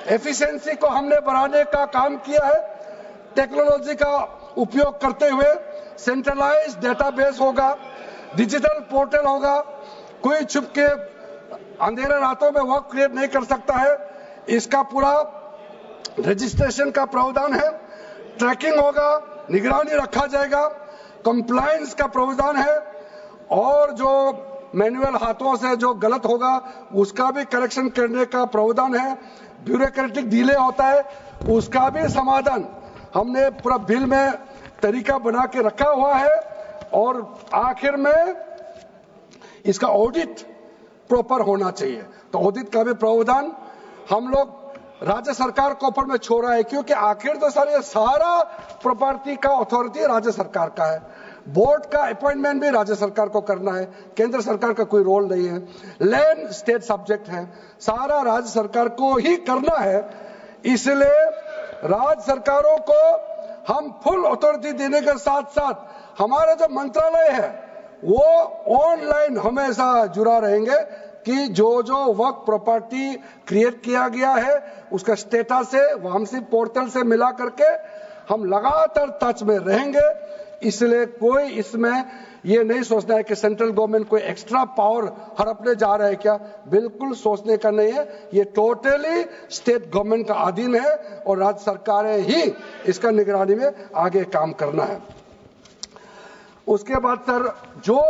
एफिशिएंसी को हमने बढ़ाने का काम किया है, टेक्नोलॉजी का उपयोग करते हुए सेंट्रलाइज्ड डेटाबेस होगा, डिजिटल पोर्टल होगा, कोई छुप के अंधेरे रातों में वर्क क्रिएट नहीं कर सकता है, इसका पूरा रजिस्ट्रेशन का प्रावधान है, ट्रैकिंग होगा, निगरानी रखा जाएगा, कंप्लायंस का प्रावधान है, और जो मैनुअल हाथों से जो गलत होगा उसका भी करेक्शन करने का प्रावधान है, ब्यूरोक्रेटिक डिले होता है उसका भी समाधान हमने पूरा बिल में तरीका बना के रखा हुआ है, और आखिर में इसका ऑडिट प्रॉपर होना चाहिए, तो ऑडिट का भी प्रावधान हम लोग राज्य सरकार को ऊपर में छोड़ा है, क्योंकि आखिर तो सारा प्रॉपर्टी का अथॉरिटी राज्य सरकार का है, बोर्ड का अपॉइंटमेंट भी राज्य सरकार को करना है, केंद्र सरकार का कोई रोल नहीं है, लैंड स्टेट सब्जेक्ट है, सारा राज्य सरकार को ही करना है। इसलिए राज्य सरकारों को हम फुल अथॉरिटी देने के साथ साथ हमारा जो मंत्रालय है वो ऑनलाइन हमेशा जुड़ा रहेंगे कि जो वक्फ प्रॉपर्टी क्रिएट किया गया है उसका स्टेटस है वामसी पोर्टल से मिला करके हम लगातार टच में रहेंगे। इसलिए कोई इसमें ये नहीं सोचना है कि सेंट्रल गवर्नमेंट कोई एक्स्ट्रा पावर हड़पने जा रहा है क्या, बिल्कुल सोचने का नहीं है। ये टोटली स्टेट गवर्नमेंट का अधीन है और राज्य सरकारें ही इसका निगरानी में आगे काम करना है। उसके बाद सर जो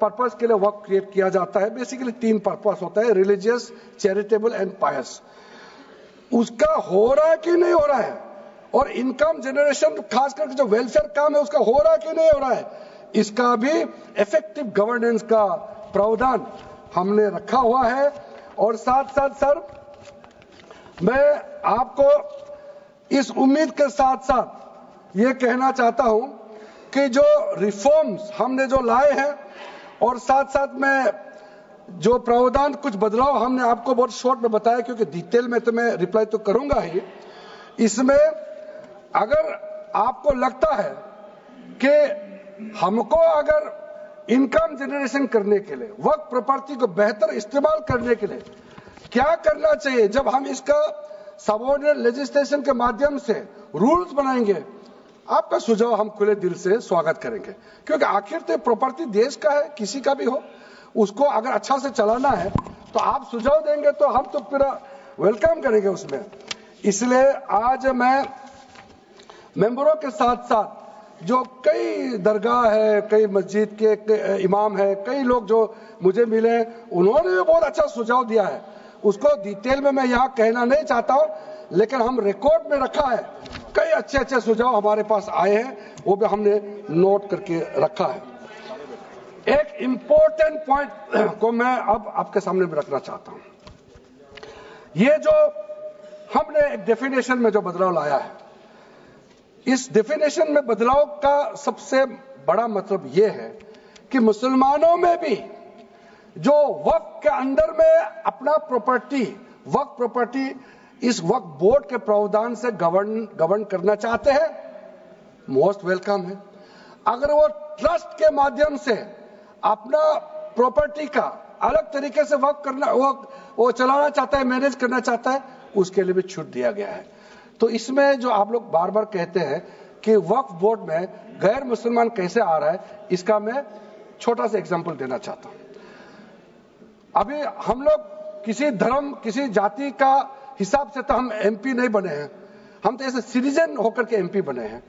पर्पस के लिए वर्क क्रिएट किया जाता है, बेसिकली 3 पर्पस होता है, रिलीजियस, चैरिटेबल एंड पायस। उसका हो रहा है कि नहीं हो रहा है, और इनकम जनरेशन खास करके जो वेलफेयर काम है उसका हो रहा है कि नहीं हो रहा है, इसका भी इफेक्टिव गवर्नेंस का प्रावधान हमने रखा हुआ है। और साथ साथ सर मैं आपको इस उम्मीद के साथ साथ ये कहना चाहता हूं कि जो रिफॉर्म्स हमने जो लाए हैं और साथ साथ में जो प्रावधान कुछ बदलाव हमने आपको बहुत शॉर्ट में बताया, क्योंकि डिटेल में तो मैं रिप्लाई तो करूंगा ही। इसमें अगर आपको लगता है कि हमको अगर इनकम जनरेशन करने के लिए वक्फ प्रॉपर्टी को बेहतर इस्तेमाल करने के लिए क्या करना चाहिए, जब हम इसका सबऑर्डिनेट लेजिस्लेशन के माध्यम से रूल्स बनाएंगे, आपका सुझाव हम खुले दिल से स्वागत करेंगे। क्योंकि आखिर तो प्रॉपर्टी देश का है, किसी का भी हो, उसको अगर अच्छा से चलाना है तो आप सुझाव देंगे तो हम तो पूरा वेलकम करेंगे उसमें। इसलिए आज मैं मेंबरों के साथ साथ जो कई दरगाह है, कई मस्जिद के इमाम है, कई लोग जो मुझे मिले, उन्होंने भी बहुत अच्छा सुझाव दिया है। उसको डिटेल में मैं यहाँ कहना नहीं चाहता हूँ, लेकिन हम रिकॉर्ड में रखा है। कई अच्छे अच्छे सुझाव हमारे पास आए हैं, वो भी हमने नोट करके रखा है। एक इंपॉर्टेंट पॉइंट को मैं अब आपके सामने भी रखना चाहता हूं। ये जो हमने एक डेफिनेशन में जो बदलाव लाया है, इस डेफिनेशन में बदलाव का सबसे बड़ा मतलब ये है कि मुसलमानों में भी जो वक्फ के अंदर में अपना प्रॉपर्टी, वक्फ प्रॉपर्टी इस वक्फ बोर्ड के प्रावधान से गवर्न करना चाहते हैं, मोस्ट वेलकम है। अगर वो ट्रस्ट के माध्यम से अपना प्रॉपर्टी का अलग तरीके से वक्फ करना, वो चलाना चाहता है, मैनेज करना चाहता है, उसके लिए भी छूट दिया गया है। तो इसमें जो आप लोग बार बार कहते हैं कि वक्फ बोर्ड में गैर मुसलमान कैसे आ रहा है, इसका मैं छोटा सा एग्जांपल देना चाहता हूं। अभी हम लोग किसी धर्म, किसी जाति का हिसाब से तो हम एमपी नहीं बने हैं, हम तो ऐसे सिटीजन होकर के एमपी बने हैं।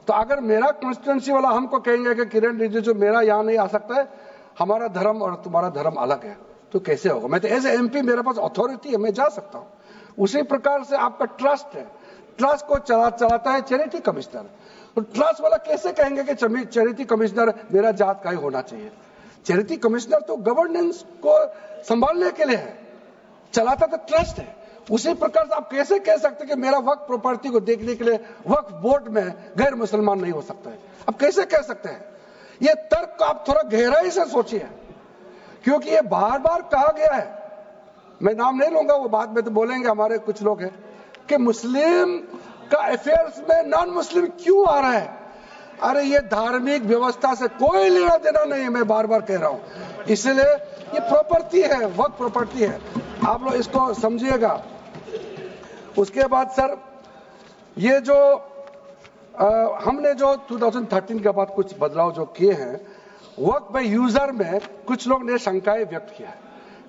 तो अगर मेरा कॉन्स्टिट्यूंसी वाला हमको कहेंगे कि किरण रिजिजू मेरा यहाँ नहीं आ सकता है, हमारा धर्म और तुम्हारा धर्म अलग है, तो कैसे होगा? मैं तो एज ए एमपी, मेरे पास अथॉरिटी है, मैं जा सकता हूँ। उसी प्रकार से आपका ट्रस्ट है, ट्रस्ट को चलाता है चैरिटी कमिश्नर। तो ट्रस्ट वाला कैसे कहेंगे कि चैरिटी कमिश्नर मेरा जात का ही होना चाहिए? चैरिटी कमिश्नर तो गवर्नेंस को संभालने के लिए है, चलाता तो ट्रस्ट है। उसी प्रकार से आप कैसे कह सकते कि मेरा वक्फ प्रॉपर्टी को देखने के लिए वक्फ बोर्ड में गैर मुसलमान नहीं हो सकता है? आप कैसे कह सकते हैं? ये तर्क को आप थोड़ा गहराई से सोचिए, क्योंकि ये बार बार कहा गया है, मैं नाम नहीं लूंगा, वो बाद में तो बोलेंगे हमारे कुछ लोग हैं कि मुस्लिम का अफेयर्स में नॉन मुस्लिम क्यों आ रहा है। अरे ये धार्मिक व्यवस्था से कोई लेना देना नहीं है, मैं बार बार कह रहा हूं। इसलिए ये प्रॉपर्टी है, वक्फ प्रॉपर्टी है, आप लोग इसको समझिएगा। उसके बाद सर ये जो हमने जो 2013 के बाद कुछ बदलाव जो किए हैं, वक्फ बाय यूजर में कुछ लोग ने शंकाएं व्यक्त किया है,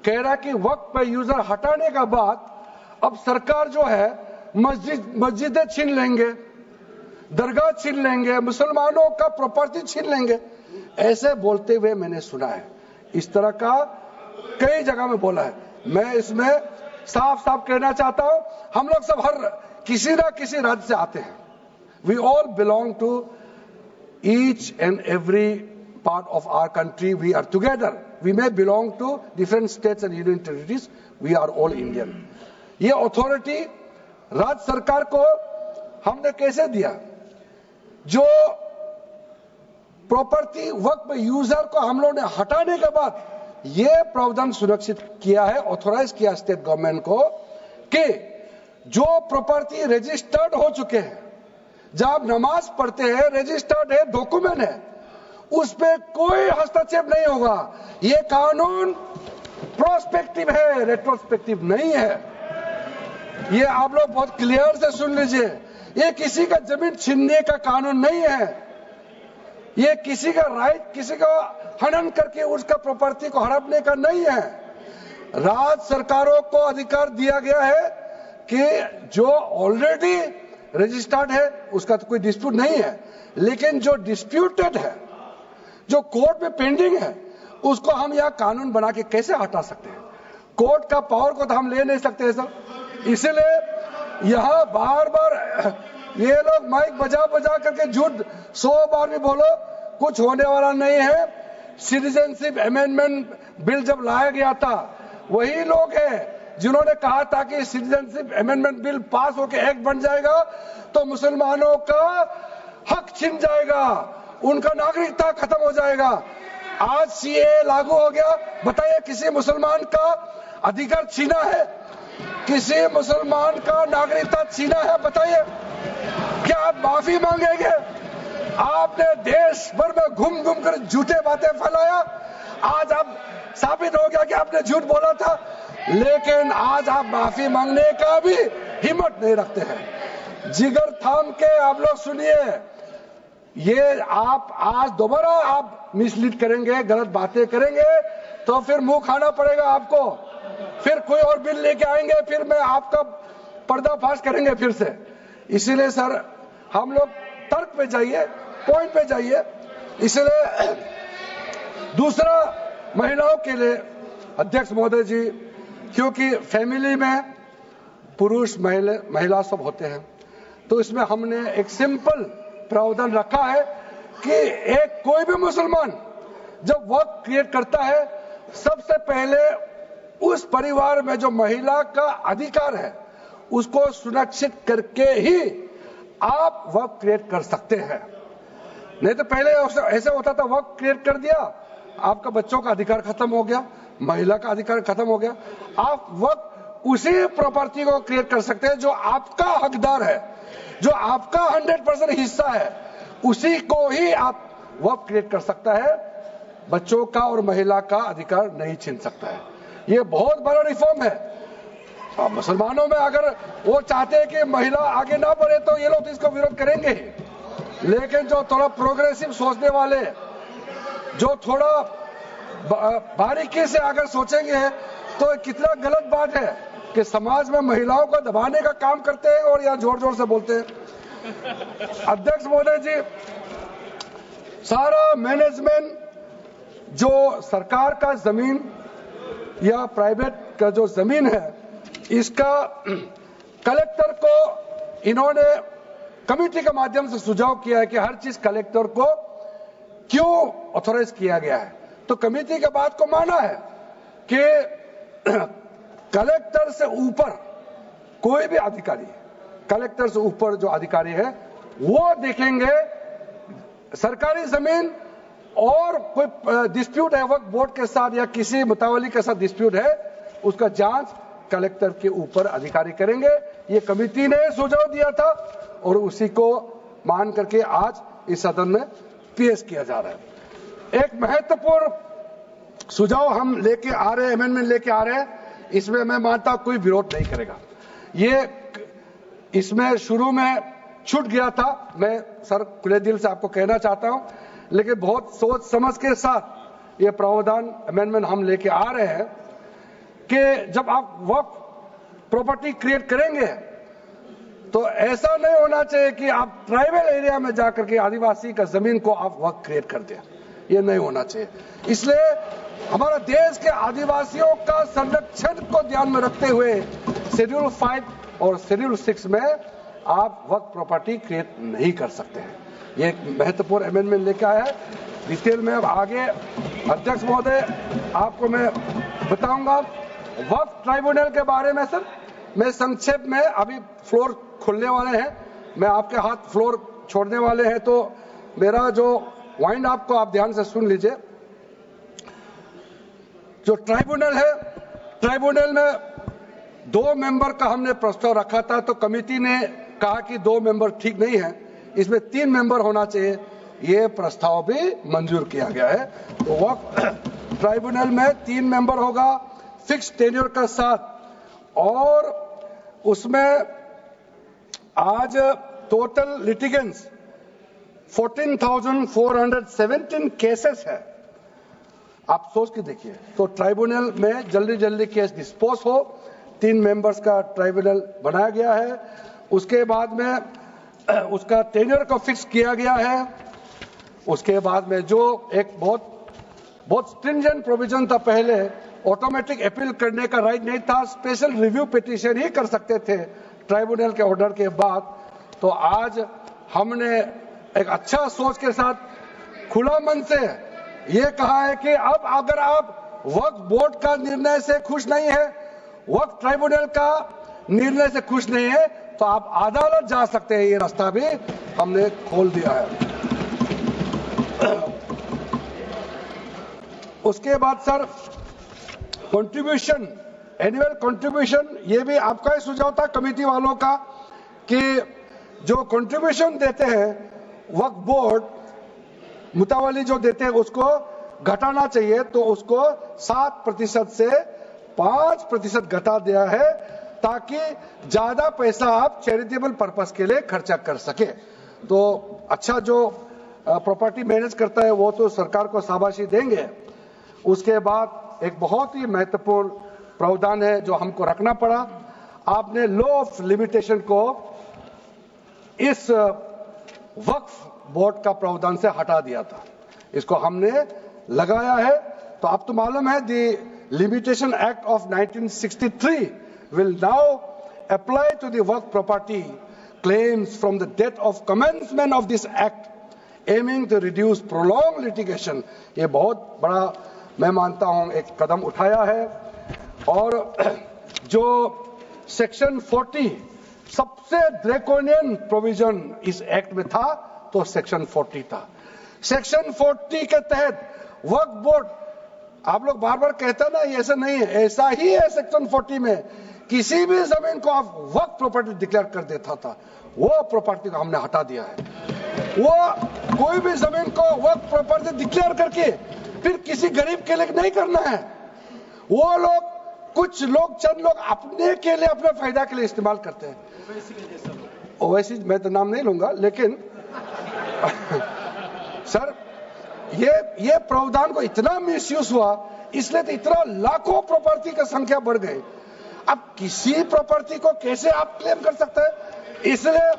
कह रहा कि वक्फ बाय यूजर हटाने के बाद अब सरकार जो है मस्जिदें छीन लेंगे, दरगाह छीन लेंगे, मुसलमानों का प्रॉपर्टी छीन लेंगे, ऐसे बोलते हुए मैंने सुना है। इस तरह का कई जगह में बोला है। मैं इसमें साफ साफ कहना चाहता हूं, हम लोग सब हर किसी ना किसी राज्य से आते हैं। We all belong to each and every part of our country, we are together, we may belong to different states and union territories, we are all Indian. ये अथॉरिटी राज्य सरकार को हमने कैसे दिया? जो प्रॉपर्टी वक्फ यूजर को हम लोग ने हटाने के बाद ये प्रावधान सुरक्षित किया है, ऑथोराइज किया स्टेट गवर्नमेंट को कि जो प्रॉपर्टी रजिस्टर्ड हो चुके हैं, जब आप नमाज पढ़ते हैं, रजिस्टर्ड है, डॉक्यूमेंट है, उस पे कोई हस्तक्षेप नहीं होगा। ये कानून प्रोस्पेक्टिव है, रेट्रोस्पेक्टिव नहीं है। ये आप लोग बहुत क्लियर से सुन लीजिए, ये किसी का जमीन छीनने का कानून नहीं है। ये किसी का राइट, किसी का हनन करके उसका प्रॉपर्टी को हड़पने का नहीं है। राज्य सरकारों को अधिकार दिया गया है कि जो ऑलरेडी रजिस्टर्ड है उसका तो कोई डिस्प्यूट नहीं है, लेकिन जो डिस्प्यूटेड है, जो कोर्ट में पेंडिंग है, उसको हम यहाँ कानून बना के कैसे हटा सकते हैं? कोर्ट का पावर को तो हम ले नहीं सकते सर। इसलिए यहाँ बार बार ये लोग माइक बजा बजा करके झूठ 100 बार भी बोलो, कुछ होने वाला नहीं है। सिटीजनशिप अमेंडमेंट बिल जब लाया गया था, वही लोग हैं जिन्होंने कहा था कि सिटीजनशिप अमेंडमेंट बिल पास होकर एक्ट बन जाएगा तो मुसलमानों का हक छिन जाएगा, उनका नागरिकता खत्म हो जाएगा। आज सीए लागू हो गया, बताइए किसी मुसलमान का अधिकार छीना है? किसी मुसलमान का नागरिकता छीना है? बताइए, क्या आप माफी मांगेंगे? आपने देश भर में घूम घूम कर झूठे बातें फैलाया, आज आप साबित हो गया कि आपने झूठ बोला था, लेकिन आज आप माफी मांगने का भी हिम्मत नहीं रखते हैं। जिगर थाम के आप लोग सुनिए, ये आप आज दोबारा आप मिसलीड करेंगे, गलत बातें करेंगे तो फिर मुंह खाना पड़ेगा आपको। फिर कोई और बिल लेके आएंगे, फिर मैं आपका पर्दाफाश करेंगे फिर से। इसीलिए सर हम लोग तर्क पे जाइए, पॉइंट पे जाइए। इसलिए दूसरा, महिलाओं के लिए अध्यक्ष महोदय जी, क्योंकि फैमिली में पुरुष महिला सब होते हैं, तो इसमें हमने एक सिंपल प्रावधान रखा है कि एक कोई भी मुसलमान जब वर्क क्रिएट करता है, सबसे पहले उस परिवार में जो महिला का अधिकार है उसको सुनिश्चित करके ही आप वर्क क्रिएट कर सकते हैं। नहीं तो पहले ऐसे होता था, वर्क क्रिएट कर दिया, आपका बच्चों का अधिकार खत्म हो गया, महिला का अधिकार खत्म हो गया। आप वर्क उसी प्रॉपर्टी को क्रिएट कर सकते हैं जो आपका हकदार है, जो आपका 100% हिस्सा है, उसी को ही आप वर्क क्रिएट कर सकता है। बच्चों का और महिला का अधिकार नहीं छीन सकता है। ये बहुत बड़ा रिफॉर्म है। मुसलमानों में अगर वो चाहते हैं कि महिला आगे ना बढ़े तो ये लोग इसको विरोध करेंगे ही, लेकिन जो थोड़ा प्रोग्रेसिव सोचने वाले, जो थोड़ा बारीकी से अगर सोचेंगे तो कितना गलत बात है कि समाज में महिलाओं को दबाने का काम करते हैं और यहाँ जोर जोर से बोलते हैं। अध्यक्ष महोदय जी, सारा मैनेजमेंट जो सरकार का जमीन या प्राइवेट का जो जमीन है, इसका कलेक्टर को इन्होंने कमेटी के माध्यम से सुझाव किया है कि हर चीज कलेक्टर को क्यों ऑथोराइज किया गया है। तो कमेटी के बात को माना है कि कलेक्टर से ऊपर कोई भी अधिकारी, कलेक्टर से ऊपर जो अधिकारी है वो देखेंगे सरकारी जमीन और कोई डिस्प्यूट है वक्फ बोर्ड के साथ या किसी मुतावली के साथ डिस्प्यूट है, उसका जांच कलेक्टर के ऊपर अधिकारी करेंगे। ये कमेटी ने सुझाव दिया था और उसी को मान करके आज इस सदन में पेश किया जा रहा है। एक महत्वपूर्ण सुझाव हम लेके आ रहे हैं, अमेंडमेंट लेके आ रहे हैं, इसमें मैं मानता कोई विरोध नहीं करेगा। ये इसमें शुरू में छूट गया था, मैं सर खुले दिल से आपको कहना चाहता हूं, लेकिन बहुत सोच समझ के साथ ये प्रावधान अमेंडमेंट हम लेके आ रहे हैं कि जब आप वक्फ प्रॉपर्टी क्रिएट करेंगे तो ऐसा नहीं होना चाहिए कि आप ट्राइबल एरिया में जाकर के आदिवासी का जमीन को आप वक्फ क्रिएट कर दें, ये नहीं होना चाहिए। इसलिए हमारा देश के आदिवासियों का संरक्षण को ध्यान में रखते हुए शेड्यूल 5 और शेड्यूल 6 में आप वक्फ प्रॉपर्टी क्रिएट नहीं कर सकते हैं। ये एक महत्वपूर्ण अमेंडमेंट लेके आया है। डिटेल में अब आगे अध्यक्ष महोदय आपको मैं बताऊंगा। वक्फ ट्राइब्यूनल के बारे में सर मैं संक्षेप में, अभी फ्लोर खुलने वाले हैं, मैं आपके हाथ फ्लोर छोड़ने वाले हैं, तो मेरा जो वाइंड अप को आप ध्यान से सुन लीजिए। जो ट्राइब्यूनल है, ट्राइब्यूनल में 2 मेंबर का हमने प्रस्ताव रखा था, तो कमेटी ने कहा कि 2 मेंबर ठीक नहीं है, इसमें 3 मेंबर होना चाहिए। ये प्रस्ताव भी मंजूर किया गया है। तो वक्फ ट्राइब्यूनल में 3 मेंबर होगा फिक्स टेन्योर का साथ, और उसमें आज टोटल लिटिगेंट्स 14,417 केसेस है। आप सोच के देखिए, तो ट्राइब्यूनल में जल्दी जल्दी केस डिस्पोज हो, 3 मेंबर्स का ट्राइब्यूनल बनाया गया है। उसके बाद में उसका टेन्योर को फिक्स किया गया है। उसके बाद में जो एक बहुत स्ट्रिंजेंट प्रोविजन था, पहले ऑटोमेटिक अपील करने का राइट नहीं था, स्पेशल रिव्यू पिटीशन ही कर सकते थे ट्राइब्यूनल के ऑर्डर के बाद। तो आज हमने एक अच्छा सोच के साथ खुला मन से ये कहा है कि अब अगर आप वक्फ बोर्ड का निर्णय से खुश नहीं है, वक्फ ट्राइब्यूनल का निर्णय से खुश नहीं है, तो आप अदालत जा सकते हैं। ये रास्ता भी हमने खोल दिया है। उसके बाद सर कंट्रीब्यूशन, एनुअल कंट्रीब्यूशन, ये भी आपका ही सुझाव था कमेटी वालों का कि जो कंट्रीब्यूशन देते हैं वक्फ बोर्ड मुतावली जो देते हैं उसको घटाना चाहिए, तो उसको 7% से 5% घटा दिया है, ताकि ज्यादा पैसा आप चैरिटेबल पर्पस के लिए खर्चा कर सके। तो अच्छा, जो प्रॉपर्टी मैनेज करता है वो तो सरकार को शाबाशी देंगे। उसके बाद एक बहुत ही महत्वपूर्ण प्रावधान है जो हमको रखना पड़ा, आपने लॉ ऑफ लिमिटेशन को इस वक्फ बोर्ड का प्रावधान से हटा दिया था, इसको हमने लगाया है। तो अब तो मालूम है the limitation act of 1963 will now apply to the work property claims from the date of commencement of this act, aiming to reduce prolonged litigation। ये बहुत बड़ा मैं मानता हूं एक कदम उठाया है। और जो सेक्शन 40 सबसे ड्रैकोनियन प्रोविजन इस एक्ट में था, तो सेक्शन 40 था। सेक्शन 40 के तहत वक्फ बोर्ड, आप लोग बार बार कहते हैं ना, ये ऐसा नहीं है, ऐसा ही है। सेक्शन 40 में किसी भी जमीन को आप वक्फ प्रॉपर्टी डिक्लेयर कर देता था, वो प्रॉपर्टी को हमने हटा दिया है। वो कोई भी जमीन को वक्फ प्रॉपर्टी डिक्लेयर करके फिर किसी गरीब के लिए नहीं करना है। वो लोग, कुछ लोग, चंद लोग अपने के लिए, अपने फायदा के लिए इस्तेमाल करते हैं। ओवैसी मैं तो नाम नहीं लूंगा, लेकिन सर ये प्रावधान को इतना मिसयूज हुआ, इसलिए तो इतना लाखों प्रॉपर्टी की संख्या बढ़ गई। अब किसी प्रॉपर्टी को कैसे आप क्लेम कर सकते हैं? इसलिए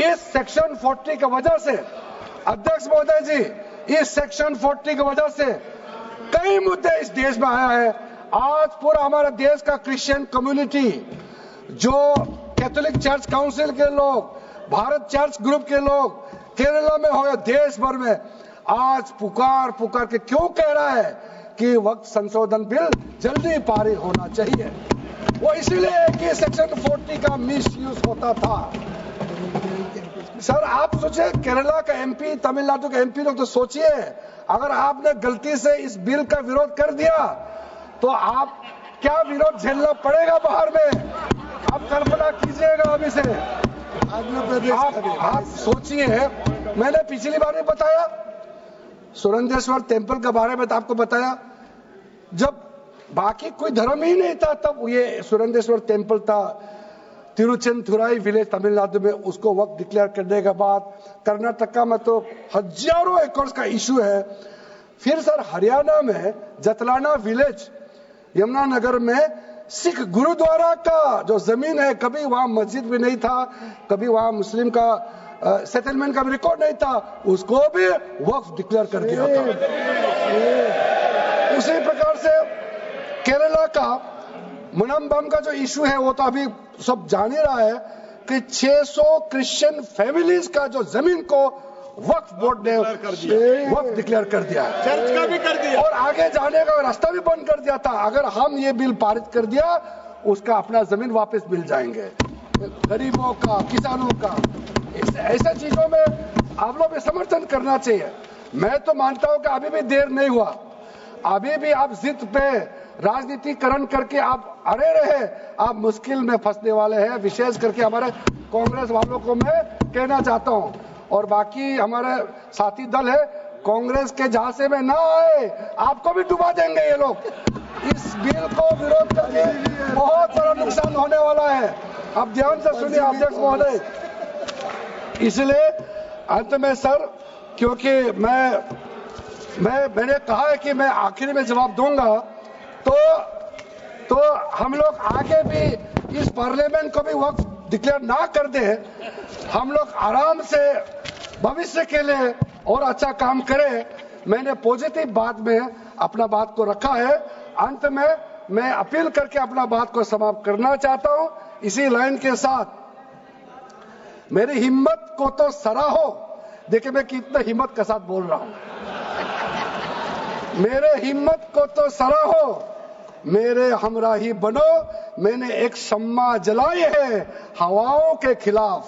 इस सेक्शन 40 की वजह से, अध्यक्ष महोदय जी, इस सेक्शन 40 की वजह से कई मुद्दे इस देश में आया है। आज पूरा हमारा देश का क्रिश्चियन कम्युनिटी, जो कैथोलिक चर्च काउंसिल के लोग, भारत चर्च ग्रुप के लोग, केरला में हो या देश भर में, आज पुकार के क्यों कह रहा है कि वक्त संशोधन बिल जल्दी पारित होना चाहिए। वो इसीलिए कि सेक्शन 40 का मिसयूज होता था। सर आप सोचिए, केरला का एमपी, तमिलनाडु का एमपी लोग तो सोचिए, अगर आपने गलती से इस बिल का विरोध कर दिया तो आप क्या विरोध झेलना पड़ेगा बाहर में, आप कल्पना कीजिएगा अभी से। आप सोचिए, मैंने पिछली बार भी बताया सुरेंद्रेश्वर टेम्पल के बारे में, तो आपको बताया जब बाकी कोई धर्म ही नहीं था तब ये सुरेंद्रेश्वर टेम्पल था। तिरुचेंथुराई विलेज तमिलनाडु में, उसको वक्त डिक्लेयर करने के बाद कर्नाटका में तो हजारों एकड़ का इशू है। फिर सर हरियाणा में जतलाना विलेज यमुनानगर में सिख गुरुद्वारा का जो जमीन है, कभी वहां मस्जिद भी नहीं था, कभी वहां मुस्लिम का सेटलमेंट का भी रिकॉर्ड नहीं था, उसको भी वक्फ डिक्लेयर कर दिया था। उसी प्रकार से केरला का मुनम्बम का जो इशू है वो तो अभी सब जान ही रहा है कि 600 क्रिश्चियन फैमिलीज का जो जमीन को वक्फ बोर्ड ने वक्फ डिक्लेयर कर दिया है, चर्च का भी कर दिया और आगे जाने का रास्ता भी बंद कर दिया था। अगर हम ये बिल पारित कर दिया, उसका अपना जमीन वापस मिल जाएंगे गरीबों का, किसानों का। ऐसे चीजों में आप लोग समर्थन करना चाहिए। मैं तो मानता हूं कि अभी भी देर नहीं हुआ, अभी भी आप जिद पे राजनीतिकरण करके आप अड़े रहे, आप मुश्किल में फंसने वाले हैं। विशेष करके हमारे कांग्रेस वालों को मैं कहना चाहता हूं, और बाकी हमारे साथी दल है कांग्रेस के झांसे में ना आए, आपको भी डुबा देंगे ये लोग। इस बिल को विरोध करके बहुत बड़ा नुकसान होने वाला है। अब ध्यान से सुनिए अध्यक्ष महोदय, इसलिए अंत में सर, क्योंकि मैंने कहा है कि मैं आखिर में जवाब दूंगा, तो हम लोग आगे भी इस पार्लियामेंट को भी वक्त डिक्लेयर ना कर दे, हम लोग आराम से भविष्य के लिए और अच्छा काम करें। मैंने पॉजिटिव बात में अपना बात को रखा है। अंत में मैं अपील करके अपना बात को समाप्त करना चाहता हूं। इसी लाइन के साथ मेरी हिम्मत को तो सराहो। देखिए मैं कितना हिम्मत के साथ बोल रहा हूं। मेरे हिम्मत को तो सराहो, मेरे हमराही बनो। मैंने एक शम्मा जलाई है हवाओं के खिलाफ।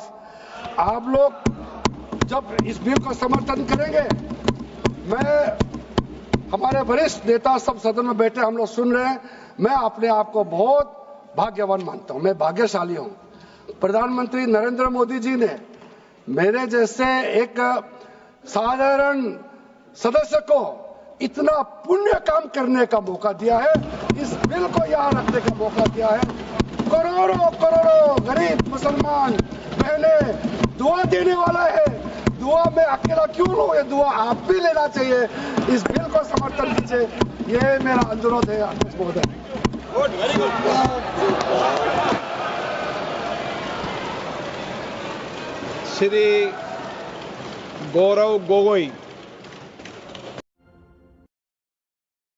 आप लोग जब इस बिल को समर्थन करेंगे, हमारे वरिष्ठ नेता सब सदन में बैठे हम लोग सुन रहे हैं, मैं अपने आप को बहुत भाग्यवान मानता हूं, मैं भाग्यशाली हूं। प्रधानमंत्री नरेंद्र मोदी जी ने मेरे जैसे एक साधारण सदस्य को इतना पुण्य काम करने का मौका दिया है, इस बिल को यहां रखने का मौका दिया है। करोड़ों करोड़ों गरीब मुसलमान बहने दुआ देने वाला है। दुआ में अकेला क्यों लूं, ये दुआ आप भी लेना चाहिए। इस बिल को समर्थन कीजिए, ये मेरा अनुरोध है अध्यक्ष महोदय। श्री गौरव गोगोई।